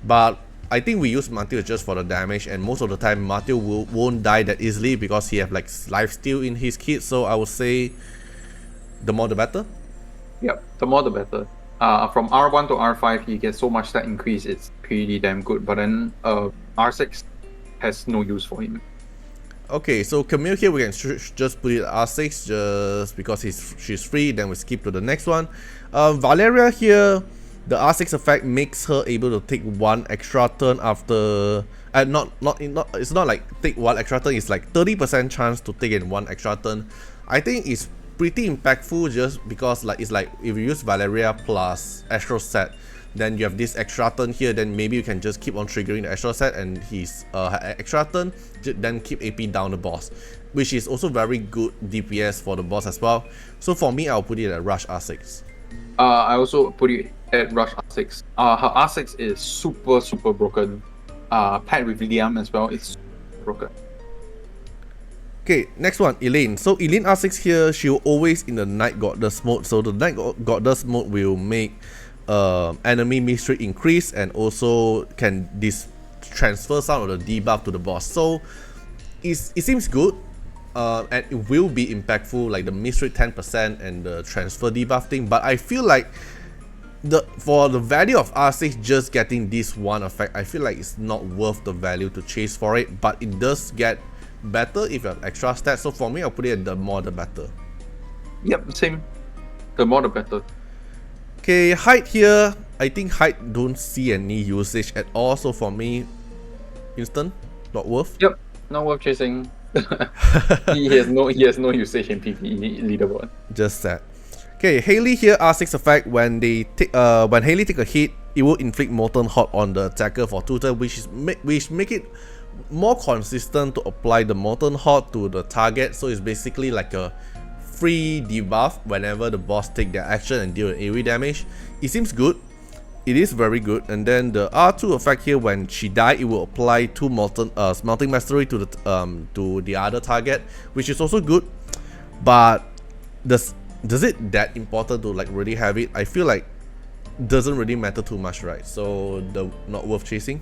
But I think we use Mateo just for the damage, and most of the time Mateo won't die that easily because he have like lifesteal in his kit. So I would say the more the better. Yep, the more the better. From R1 to R5, he gets so much stat increase, it's pretty damn good. But then R6 has no use for him. Okay, so Camille here, we can just put it R6 just because she's free. Then we skip to the next one. Valeria here, the R6 effect makes her able to take 1 extra turn after. It's not like take 1 extra turn. It's like 30% chance to take in 1 extra turn. I think it's pretty impactful just because like it's like if you use Valeria plus Astro set, then you have this extra turn here, then maybe you can just keep on triggering the extra set and his extra turn, then keep AP down the boss, which is also very good DPS for the boss as well. So for me, I'll put it at Rush R6. I also put it at Rush R6. Her R6 is super broken. Paired with Liam as well, it's broken. Okay, next one, Elaine. So Elaine R6 here, she'll always in the Night Goddess mode. So the Night Goddess mode will make enemy miss rate increase and also can transfer some of the debuff to the boss. So it seems good, and it will be impactful, like the miss rate 10% and the transfer debuff thing. But I feel like for the value of R6 just getting this one effect, I feel like it's not worth the value to chase for it. But it does get better if you have extra stats. So for me, I'll put it at the more the better. Yep, same. The more the better. Okay, height here, I think height don't see any usage at all. So for me, instant, not worth. Yep, not worth chasing. he has no usage in PvE leaderboard. Just that. Okay, Haley here R6 effect, when Haley take a hit, it will inflict Molten Hot on the attacker for 2 turns, which make it more consistent to apply the Molten Hot to the target. So it's basically like a free debuff whenever the boss take their action and deal an AoE damage. It seems good. It is very good. And then the R2 effect here, when she die, it will apply 2 Smelting Mastery to the other target, which is also good. But does it that important to like really have it? I feel like doesn't really matter too much, right? So not worth chasing.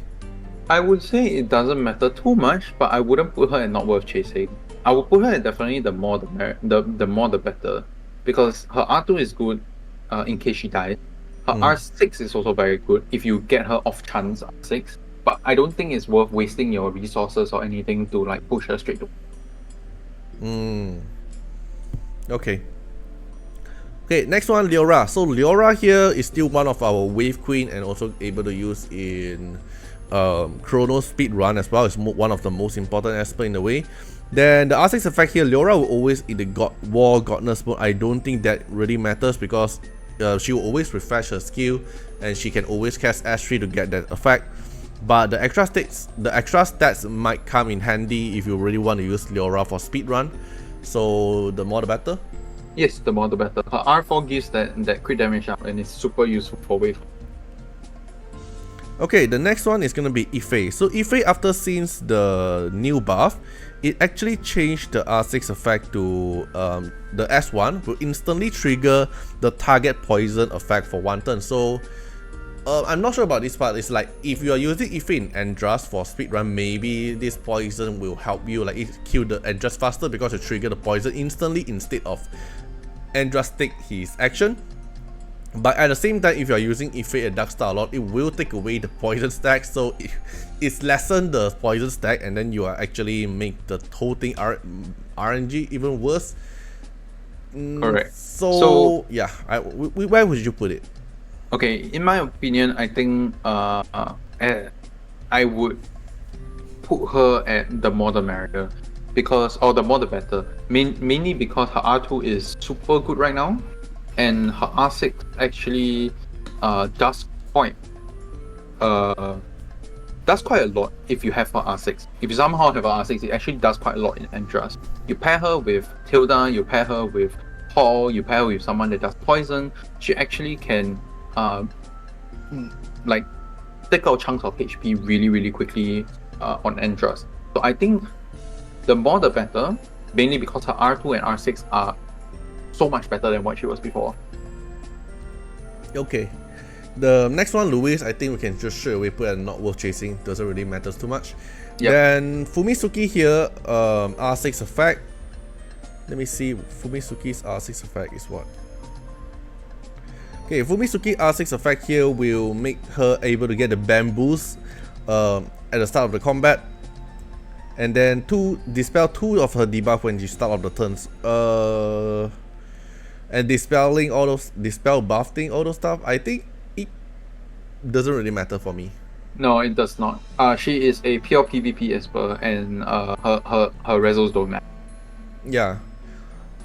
I would say it doesn't matter too much, but I wouldn't put her at not worth chasing. I would put her at definitely the more the better, because her R2 is good in case she dies. Her R6 is also very good if you get her off chance R6, but I don't think it's worth wasting your resources or anything to like push her straight to. Okay. Okay, next one, Leora. So Leora here is still one of our wave queen and also able to use in Chrono speed run as well. It's one of the most important aspects in the way. Then the R6 effect here, Leora will always in the Godness mode. I don't think that really matters because she will always refresh her skill and she can always cast S3 to get that effect. But the extra stats might come in handy if you really want to use Leora for speed run. So the more the better. Yes, the more the better. Her R4 gives that crit damage up and it's super useful for wave. Okay, the next one is gonna be Ife. So Ife, after since the new buff, it actually changed the R6 effect to the S1 will instantly trigger the target poison effect for 1 turn. So I'm not sure about this part. It's like if you are using Ife in Andras for speedrun, maybe this poison will help you, like it kill the Andras faster because you trigger the poison instantly instead of Andras take his action. But at the same time, if you are using Ife at Darkstar a lot, it will take away the poison stack, so it's lessen the poison stack, and then you are actually make the whole thing RNG even worse. Correct. So yeah, where would you put it? Okay, in my opinion, I think I would put her at the more the merrier, or the more the better. Mainly because her R2 is super good right now, and her R6 actually does quite a lot if you have her R6. If you somehow have her R6, it actually does quite a lot in Andras. You pair her with Tilda, you pair her with Hall, you pair her with someone that does poison, she actually can like take out chunks of HP really quickly on Andras. So I think the more the better, mainly because her R2 and R6 are so much better than what she was before. Okay. The next one, Louise, I think we can just straight away put at not worth chasing. Doesn't really matter too much. Yep. Then Fumisuki here, R6 effect. Let me see, Fumisuki's R6 effect is what? Okay, Fumisuki R6 effect here will make her able to get the bamboos at the start of the combat. And then dispel 2 of her debuff when she start off the turns. And dispelling all those, dispel buff thing, all those stuff, I think it doesn't really matter for me. No, it does not. She is a pure PvP Esper, and her resos don't matter. Yeah.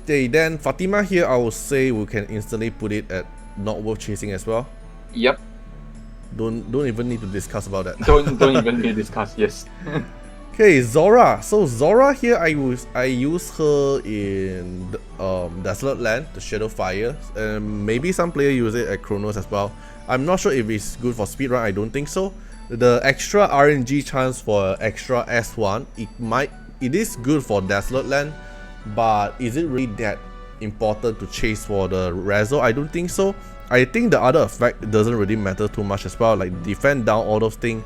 Okay, then Fatima here, I would say we can instantly put it at not worth chasing as well. Yep. Don't even need to discuss about that. Don't even need to discuss. Yes. Okay, Zora. So Zora here, I use her in Desolate Land, the Shadow Fire, and maybe some player use it at Chronos as well. I'm not sure if it's good for speedrun. I don't think so. The extra RNG chance for extra S1, it might it is good for Desolate Land, but is it really that important to chase for the Reso? I don't think so. I think the other effect doesn't really matter too much as well, like defend down, all those things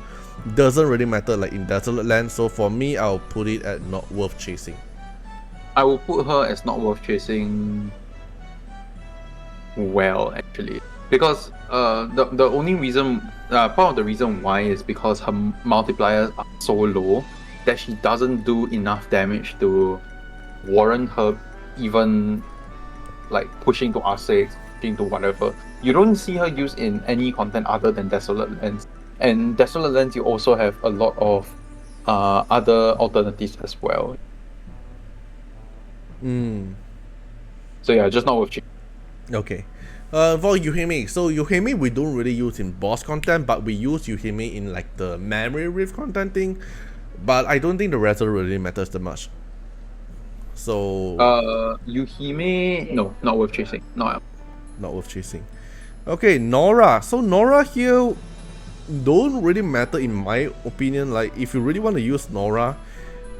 doesn't really matter like in Desolate Land. So for me, I'll put it at not worth chasing. I will put her as not worth chasing. Well, actually, because the only reason, part of the reason why is because her multipliers are so low that she doesn't do enough damage to warrant her even like pushing to R6, pushing to whatever. You don't see her used in any content other than Desolate Lands. And Desolate Lands, you also have a lot of other alternatives as well. So yeah, just not worth chasing. Okay. For Yuhime, so Yuhime we don't really use in boss content, but we use Yuhime in like the memory rift content thing. But I don't think the rest really matters that much. So Yuhime, no, not worth chasing. No. Not worth chasing. Okay, Nora. So Nora here don't really matter in my opinion. Like if you really want to use Nora,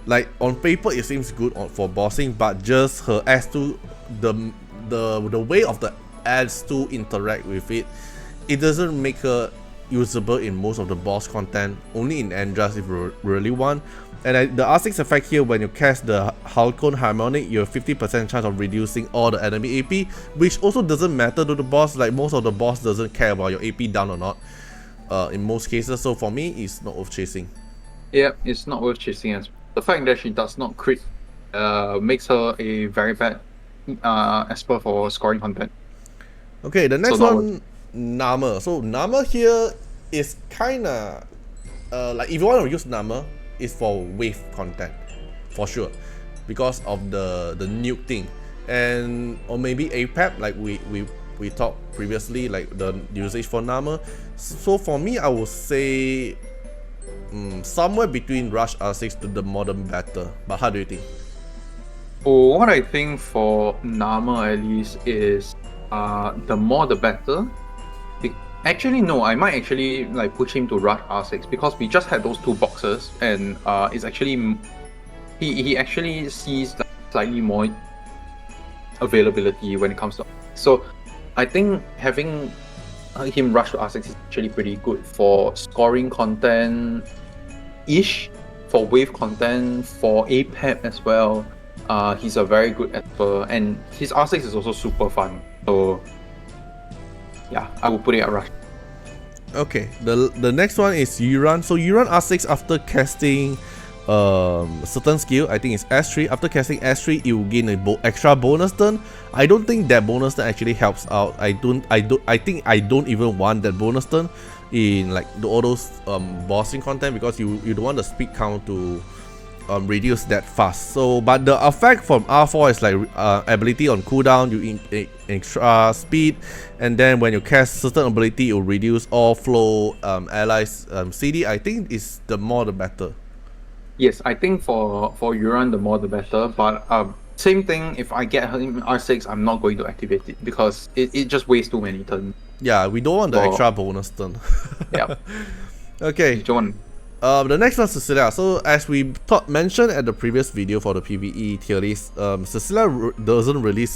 like on paper it seems good for bossing, but just her S2, the way of the S2 interact with it, it doesn't make her usable in most of the boss content, only in Andras if you really want. And the R6 effect here, when you cast the Halcyon Harmonic, you have 50% chance of reducing all the enemy AP, which also doesn't matter to the boss. Like most of the boss doesn't care about your AP down or not in most cases. So for me, it's not worth chasing. Yeah, it's not worth chasing as well. The fact that she does not crit makes her a very bad Esper for scoring content. Okay, the next one, Nama. So Nama here is kinda like if you want to use Nama, it's for wave content for sure, because of the nuke thing, and or maybe APAP like we talked previously, like the usage for Nama. So for me, I would say somewhere between Rush R6 to the Modern Battle. But how do you think? What I think for Nama at least is the more the better. Actually, no, I might actually like push him to Rush R6 because we just had those two boxes, and it's actually he actually sees like slightly more availability when it comes to. So I think having him rush to R6 is actually pretty good for scoring content ish, for wave content, for APEP as well. He's a very good Esper, and his R6 is also super fun. So yeah, I will put it at Rush. Okay, the next one is Yuran. So Yuran R6 after casting certain skill, I think it's S3. After casting S3, it will gain a extra bonus turn. I don't think that bonus turn actually helps out. I think I don't even want that bonus turn in like all those bossing content, because you don't want the speed count to reduce that fast. So but the effect from R4 is like ability on cooldown, you extra speed, and then when you cast certain ability, it will reduce all flow allies CD. I think is the more the better. Yes, I think for Yuran, the more the better, but same thing, if I get him R6, I'm not going to activate it because it just wastes too many turns. Yeah, we don't want the extra bonus turn. Yeah. Okay. John. The next one, Cecilia. So as we mentioned at the previous video for the PvE tier list, Cecilia doesn't really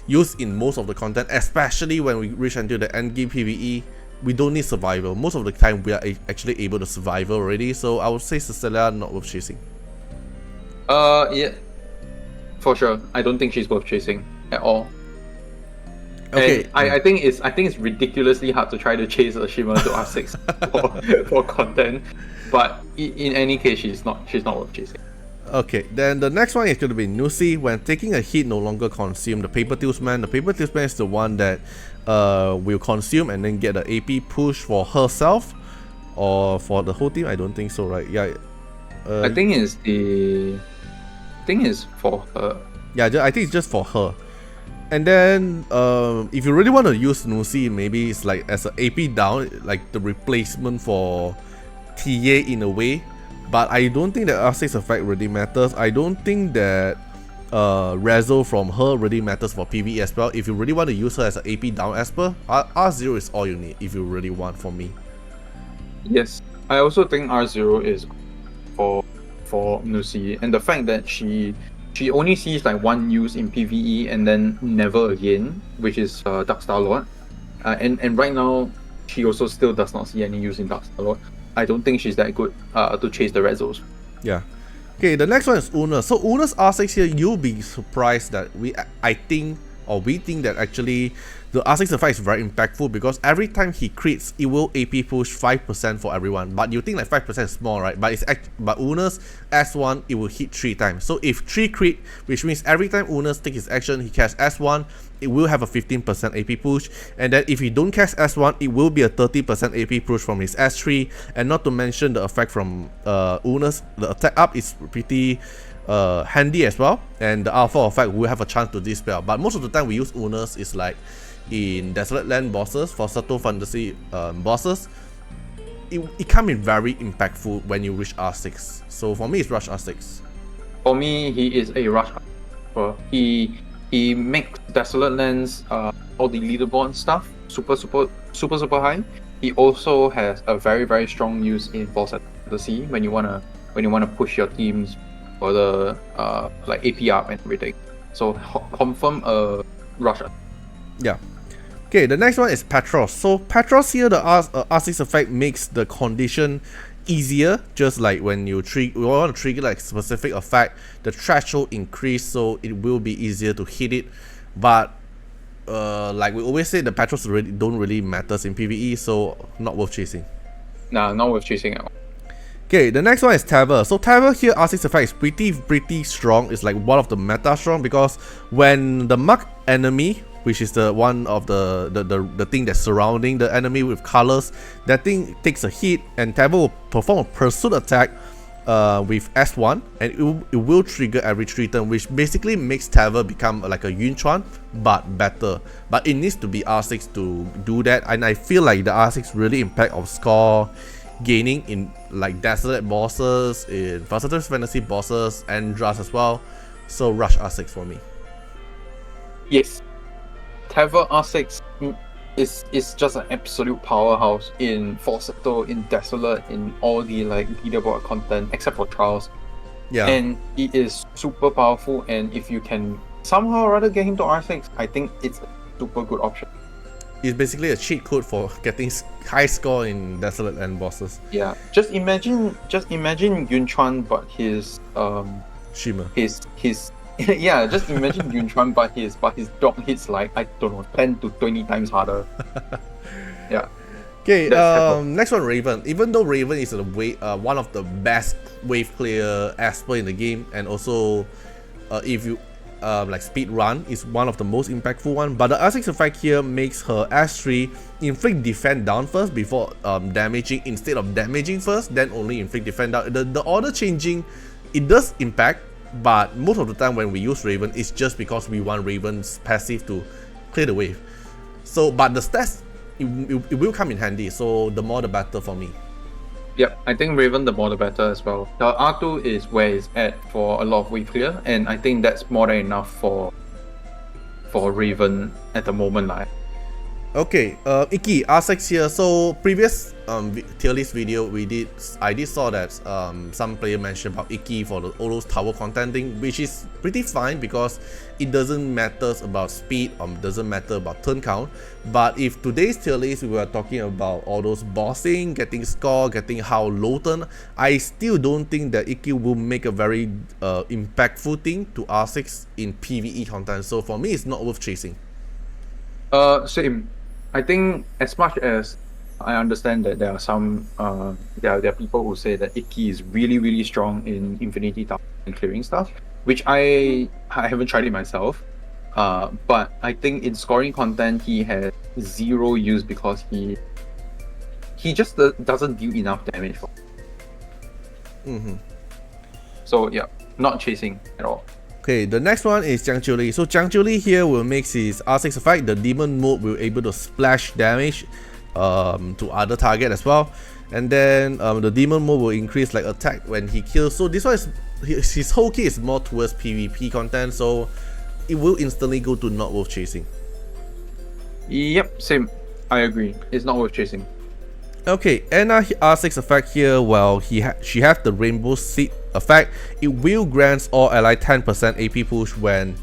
use in most of the content, especially when we reach until the endgame PvE. We don't need survival. Most of the time we are actually able to survive already, so I would say Cecilia not worth chasing. Yeah, for sure. I don't think she's worth chasing at all. Okay. And I think it's ridiculously hard to try to chase a Shimmer to R6 for content, but in any case, she's not worth chasing. Okay, then the next one is going to be Nusi. When taking a hit, no longer consume the Paper Talisman. The Paper Talisman is the one that will consume and then get the AP push for herself or for the whole team. I don't think so, right? Yeah. I think it's for her. Yeah, I think it's just for her. And then if you really want to use Nusi, maybe it's like as an AP down, like the replacement for TA in a way. But I don't think that R6 effect really matters. I don't think that Reso from her really matters for PvE as well. If you really want to use her as an AP down Esper, R0 is all you need if you really want, for me. Yes, I also think R0 is for for Nusi, and the fact that she only sees like one use in PvE and then never again, which is Dark Star Lord, and right now she also still does not see any use in Dark Star Lord. I don't think she's that good to chase the Resos. Yeah. Okay, the next one is Una. So Una's R6 here, you'll be surprised that we think that actually the R6 effect is very impactful because every time he crits, it will AP push 5% for everyone. But you think like 5% is small, right? But but Una's S1, it will hit 3 times. So if 3 crit, which means every time Una's take his action, he casts S1, it will have a 15% AP push. And then if he don't cast S1, it will be a 30% AP push from his S3. And not to mention the effect from Una's, the attack up is pretty handy as well, and the alpha effect will have a chance to dispel. But most of the time we use Una's is like in Desolate Land bosses, for Sato Fantasy bosses. It can be very impactful when you reach R6. So for me, it's rush R6. For me, he is a rush. He makes Desolate Lands, all the leaderboard stuff super high. He also has a very strong use in False Fantasy when you wanna push your teams for the like AP up and everything. So confirm a rush. Yeah. Okay, the next one is Petros. So Petros here, the R6 effect makes the condition easier. Just like when you want to trigger like specific effect, the threshold increase, so it will be easier to hit it. But like we always say, the Petros don't really matters in PvE, so not worth chasing. Nah, not worth chasing at all. Okay, the next one is Taver. So Taver here, R6 effect is pretty strong. It's like one of the meta strong because when the mark enemy, which is the one of the thing that's surrounding the enemy with colors, that thing takes a hit and Taver will perform a pursuit attack with S1, and it will trigger every 3 turns, which basically makes Taver become like a Yunchuan but better. But it needs to be R6 to do that, and I feel like the R6 really impact of score gaining in like Desolate bosses, in Versatile Fantasy bosses, and Andras as well. So rush R6 for me. Yes, Taver R6 is just an absolute powerhouse in Falsetto, in Desolate, in all the like leaderboard content except for Trials. Yeah. And he is super powerful, and if you can somehow rather get him to R6, I think it's a super good option. It's basically a cheat code for getting high score in Desolate Land bosses. Yeah, just imagine Yunchuan, but his Shima. His yeah, just imagine Yunchuan, but his dog hits like, I don't know, 10 to 20 times harder. Yeah. Okay, next one, Raven. Even though Raven is one of the best wave clear Esper in the game, and also if you like speed run is one of the most impactful one, but the R6 effect here makes her S3 inflict defend down first before damaging, instead of damaging first then only inflict defend down. The order changing, it does impact, but most of the time when we use Raven, it's just because we want Raven's passive to clear the wave. So but the stats, it will come in handy, so the more the better for me. Yep, I think Raven the more the better as well. The R2 is where it's at for a lot of wave clear, and I think that's more than enough for Raven at the moment. Like. Okay, Iki, R6 here. So previous tier list video I did saw that some player mentioned about Iki for all those tower contenting, which is pretty fine because it doesn't matter about speed or doesn't matter about turn count. But if today's tier list we were talking about all those bossing, getting score, getting how low turn, I still don't think that Iki will make a very impactful thing to R6 in PvE content. So for me, it's not worth chasing. Same. I think as much as I understand that there are some there are people who say that Iki is really strong in Infinity Tower and clearing stuff, which I haven't tried it myself. But I think in scoring content he has zero use because he just doesn't deal enough damage for. So yeah, not chasing at all. Okay, the next one is Jiang Jiuli. So Jiang Jiuli here will make his R6 effect. The demon mode will able to splash damage to other target as well. And then the demon mode will increase like attack when he kills. So this one is his whole kit is more towards PvP content, so it will instantly go to not worth chasing. Yep, same. I agree. It's not worth chasing. Okay, Anna R6 effect here, well, she has the Rainbow Seed effect, it will grant all ally 10% AP push when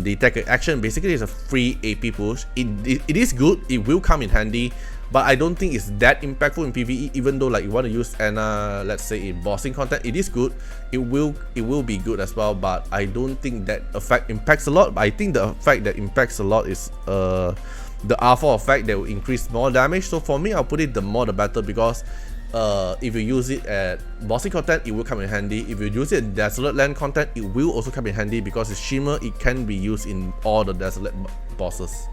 they take an action. Basically, it's a free AP push. It is good, it will come in handy, but I don't think it's that impactful in PvE. Even though like you want to use Anna, let's say in bossing content, it is good, it will be good as well, but I don't think that effect impacts a lot. But I think the effect that impacts a lot is the R4 effect that will increase more damage. So for me, I'll put it the more the better, because if you use it at bossing content, it will come in handy. If you use it in Desolate Land content, it will also come in handy, because it's Shimmer, it can be used in all the Desolate bosses.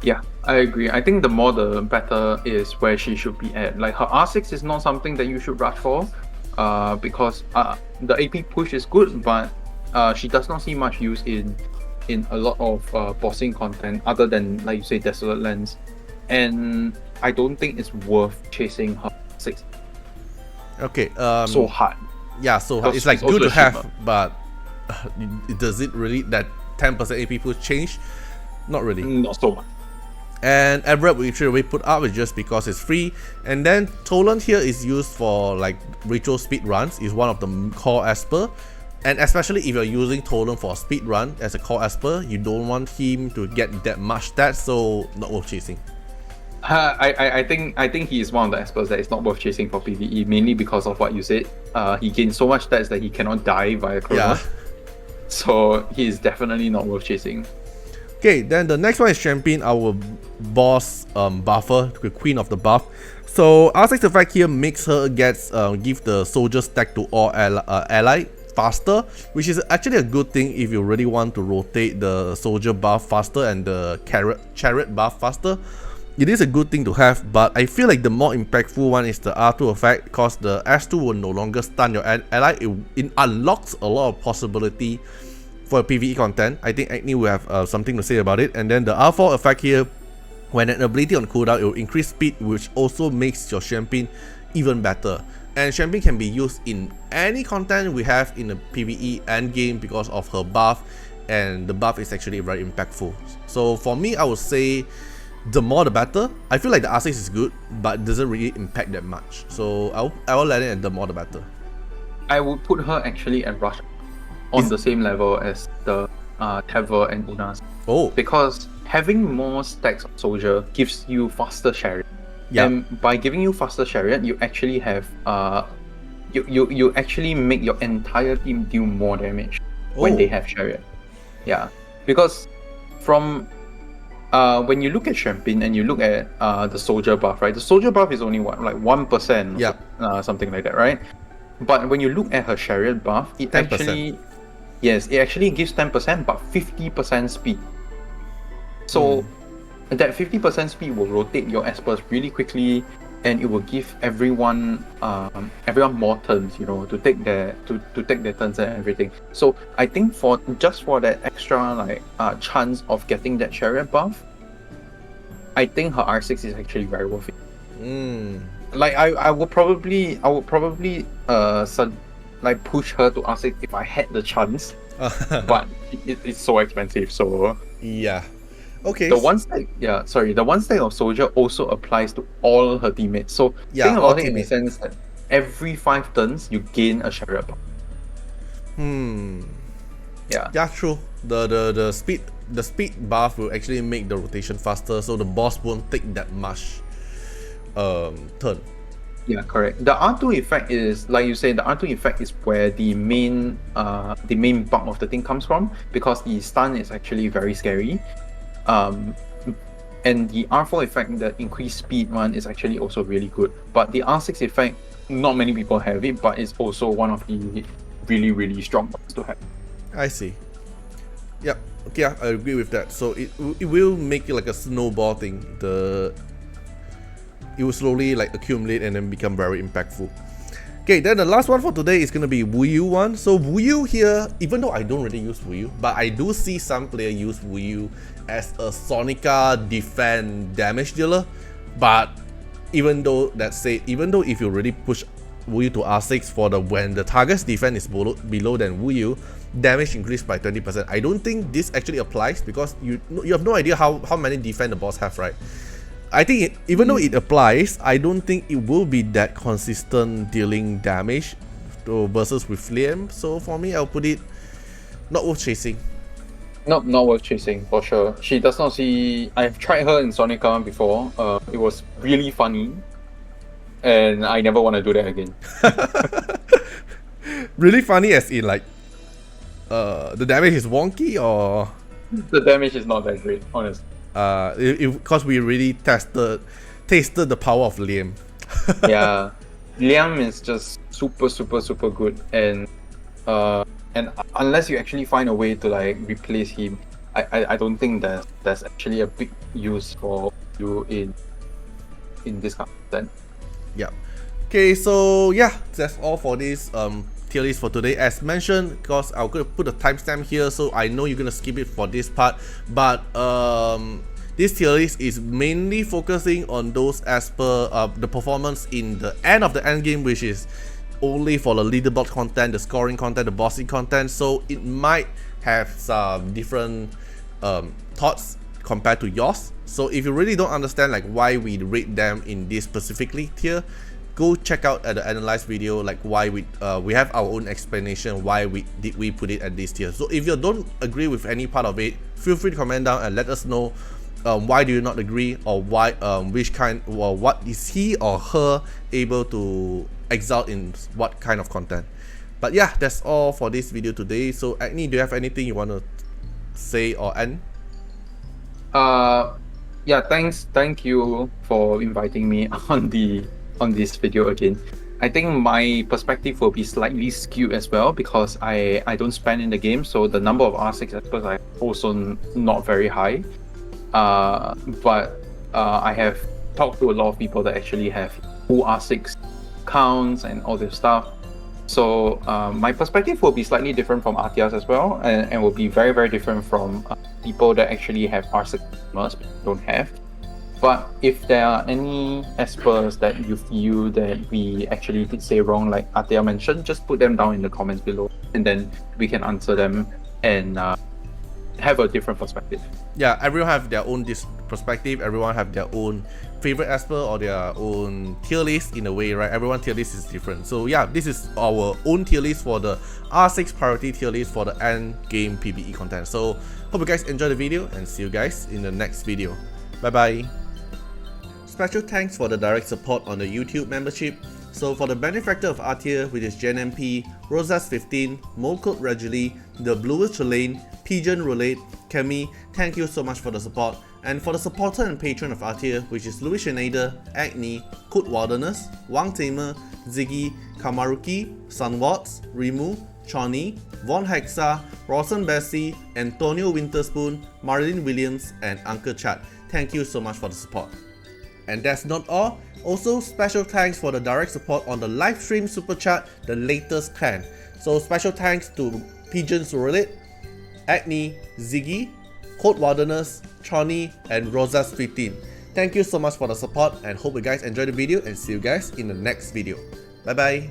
Yeah, I agree. I think the more the better is where she should be at. Like her R6 is not something that you should rush for, because the AP push is good, but she does not see much use in a lot of bossing content other than, like you say, Desolate Lands, and I don't think it's worth chasing her 6. Okay. So hard. Yeah, so hard. It's like good to have, but does it really, that 10% AP push change? Not really. Not so much. And Everett we should put up is just because it's free. And then Toland here is used for like ritual speed runs, is one of the core Esper. And especially if you're using Toland for a speed run as a core Esper, you don't want him to get that much stats, so not worth chasing. I think he is one of the Espers that is not worth chasing for PvE, mainly because of what you said. He gains so much stats that he cannot die via Chronos. Yeah. So he is definitely not worth chasing. Okay, then the next one is Champion, our boss buffer, the queen of the buff. So R6 effect here makes her give the soldier stack to all ally faster, which is actually a good thing if you really want to rotate the soldier buff faster and the chariot buff faster. It is a good thing to have, but I feel like the more impactful one is the R2 effect, because the S2 will no longer stun your ally. It unlocks a lot of possibility for PvE content. I think Agni will have something to say about it. And then the R4 effect here, when an ability on cooldown, it will increase speed, which also makes your champion even better. And champion can be used in any content we have in the PvE endgame because of her buff, and the buff is actually very impactful. So for me, I would say the more the better. I feel like the R6 is good, but doesn't really impact that much. So I will let it at the more the better. I would put her actually at Rush on the same level as the Tever and Unas. Oh. Because having more stacks of soldier gives you faster chariot. Yeah. And by giving you faster chariot, you actually have you actually make your entire team deal more damage when they have chariot. Yeah. Because from when you look at champion and you look at the soldier buff, right? The soldier buff is only what, like 1%, yeah, something like that, right? But when you look at her chariot buff, it 10%. actually, yes, it actually gives 10%, but 50% speed. So that 50% speed will rotate your Espers really quickly, and it will give everyone more turns, you know, to take their turns and everything. So I think for that extra like chance of getting that chariot buff, I think her R6 is actually very worth it. Like I would probably like push her to R6 if I had the chance, but it's so expensive. So yeah. Okay. The one stack of soldier also applies to all her teammates. So think about it in the sense that every 5 turns you gain a chariot buff. Yeah. Yeah, true. The speed buff will actually make the rotation faster, so the boss won't take that much turn. Yeah, correct. The R2 effect is, like you say, the R2 effect is where the main bulk of the thing comes from, because the stun is actually very scary. And the R4 effect, the increased speed one, is actually also really good. But the R6 effect, not many people have it, but it's also one of the really, really strong ones to have. I see. Yep. Okay, yeah, I agree with that. So it will make it like a snowball thing. It will slowly like accumulate and then become very impactful. Okay, then the last one for today is gonna be Wuyu one. So Wuyu here, even though I don't really use Wuyu, but I do see some player use Wuyu as a Sonica defend damage dealer. But even though if you really push Wuyu to R6 for when the target's defense is below than Wuyu, damage increased by 20%. I don't think this actually applies, because you have no idea how many defense the boss have, right? I think even though it applies, I don't think it will be that consistent dealing damage versus with Liam. So for me, I'll put it not worth chasing. Nope, not worth chasing for sure. She does not see. I've tried her in Sonic Command before. It was really funny, and I never want to do that again. Really funny as in like, the damage is wonky, or The damage is not that great, honestly. because we really tasted the power of Liam. Yeah, Liam is just super good, and unless you actually find a way to like replace him, I don't think that there's actually a big use for you in this content. Yeah. Okay, so yeah, that's all for this tier list for today. As mentioned, because I'm gonna put a timestamp here, so I know you're gonna skip it for this part. But this tier list is mainly focusing on those as per the performance in the end of the end game, which is only for the leaderboard content, the scoring content, the bossing content. So it might have some different thoughts compared to yours. So if you really don't understand like why we rate them in this specifically tier, go check out at the analyze video, like why we have our own explanation why we put it at this tier. So if you don't agree with any part of it, feel free to comment down and let us know why do you not agree, or why which kind, or what is he or her able to exalt in what kind of content. But yeah, that's all for this video today. So Agni, do you have anything you want to say or end? Yeah, thank you for inviting me on this video again. I think my perspective will be slightly skewed as well, because I don't spend in the game, so the number of R6 experts are also not very high. But I have talked to a lot of people that actually have full R6 counts and all this stuff. So my perspective will be slightly different from Artiar's as well, and will be very different from people that actually have R6 but don't have. But if there are any espers that you feel that we actually did say wrong, like Artiar mentioned, just put them down in the comments below, and then we can answer them and have a different perspective. Yeah, everyone have their own perspective, everyone have their own favorite esper or their own tier list in a way, right? Everyone tier list is different. So yeah, this is our own tier list for the R6 priority tier list for the end game PvE content. So hope you guys enjoy the video, and see you guys in the next video. Bye bye. Special thanks for the direct support on the YouTube membership. So for the benefactor of Artiar, which is JenMP, Rosas15, Molcode Regally, The Bluest Lane, Pigeon Relate, Kemi, thank you so much for the support. And for the supporter and patron of Artiar, which is Louis Schneider, Agni, Code Wardeners, Wang Tamer, Ziggy, Kamaruki, Sunwatts, Rimu, Choni, Von Hexa, Rawson Bessie, Antonio Winterspoon, Marilyn Williams, and Uncle Chad. Thank you so much for the support. And that's not all. Also, special thanks for the direct support on the live stream super chat, the latest 10. So special thanks to Pigeons Relate, Agni, Ziggy, Code Wardeners, Choni, and Rosas15. Thank you so much for the support, and hope you guys enjoy the video, and see you guys in the next video. Bye bye.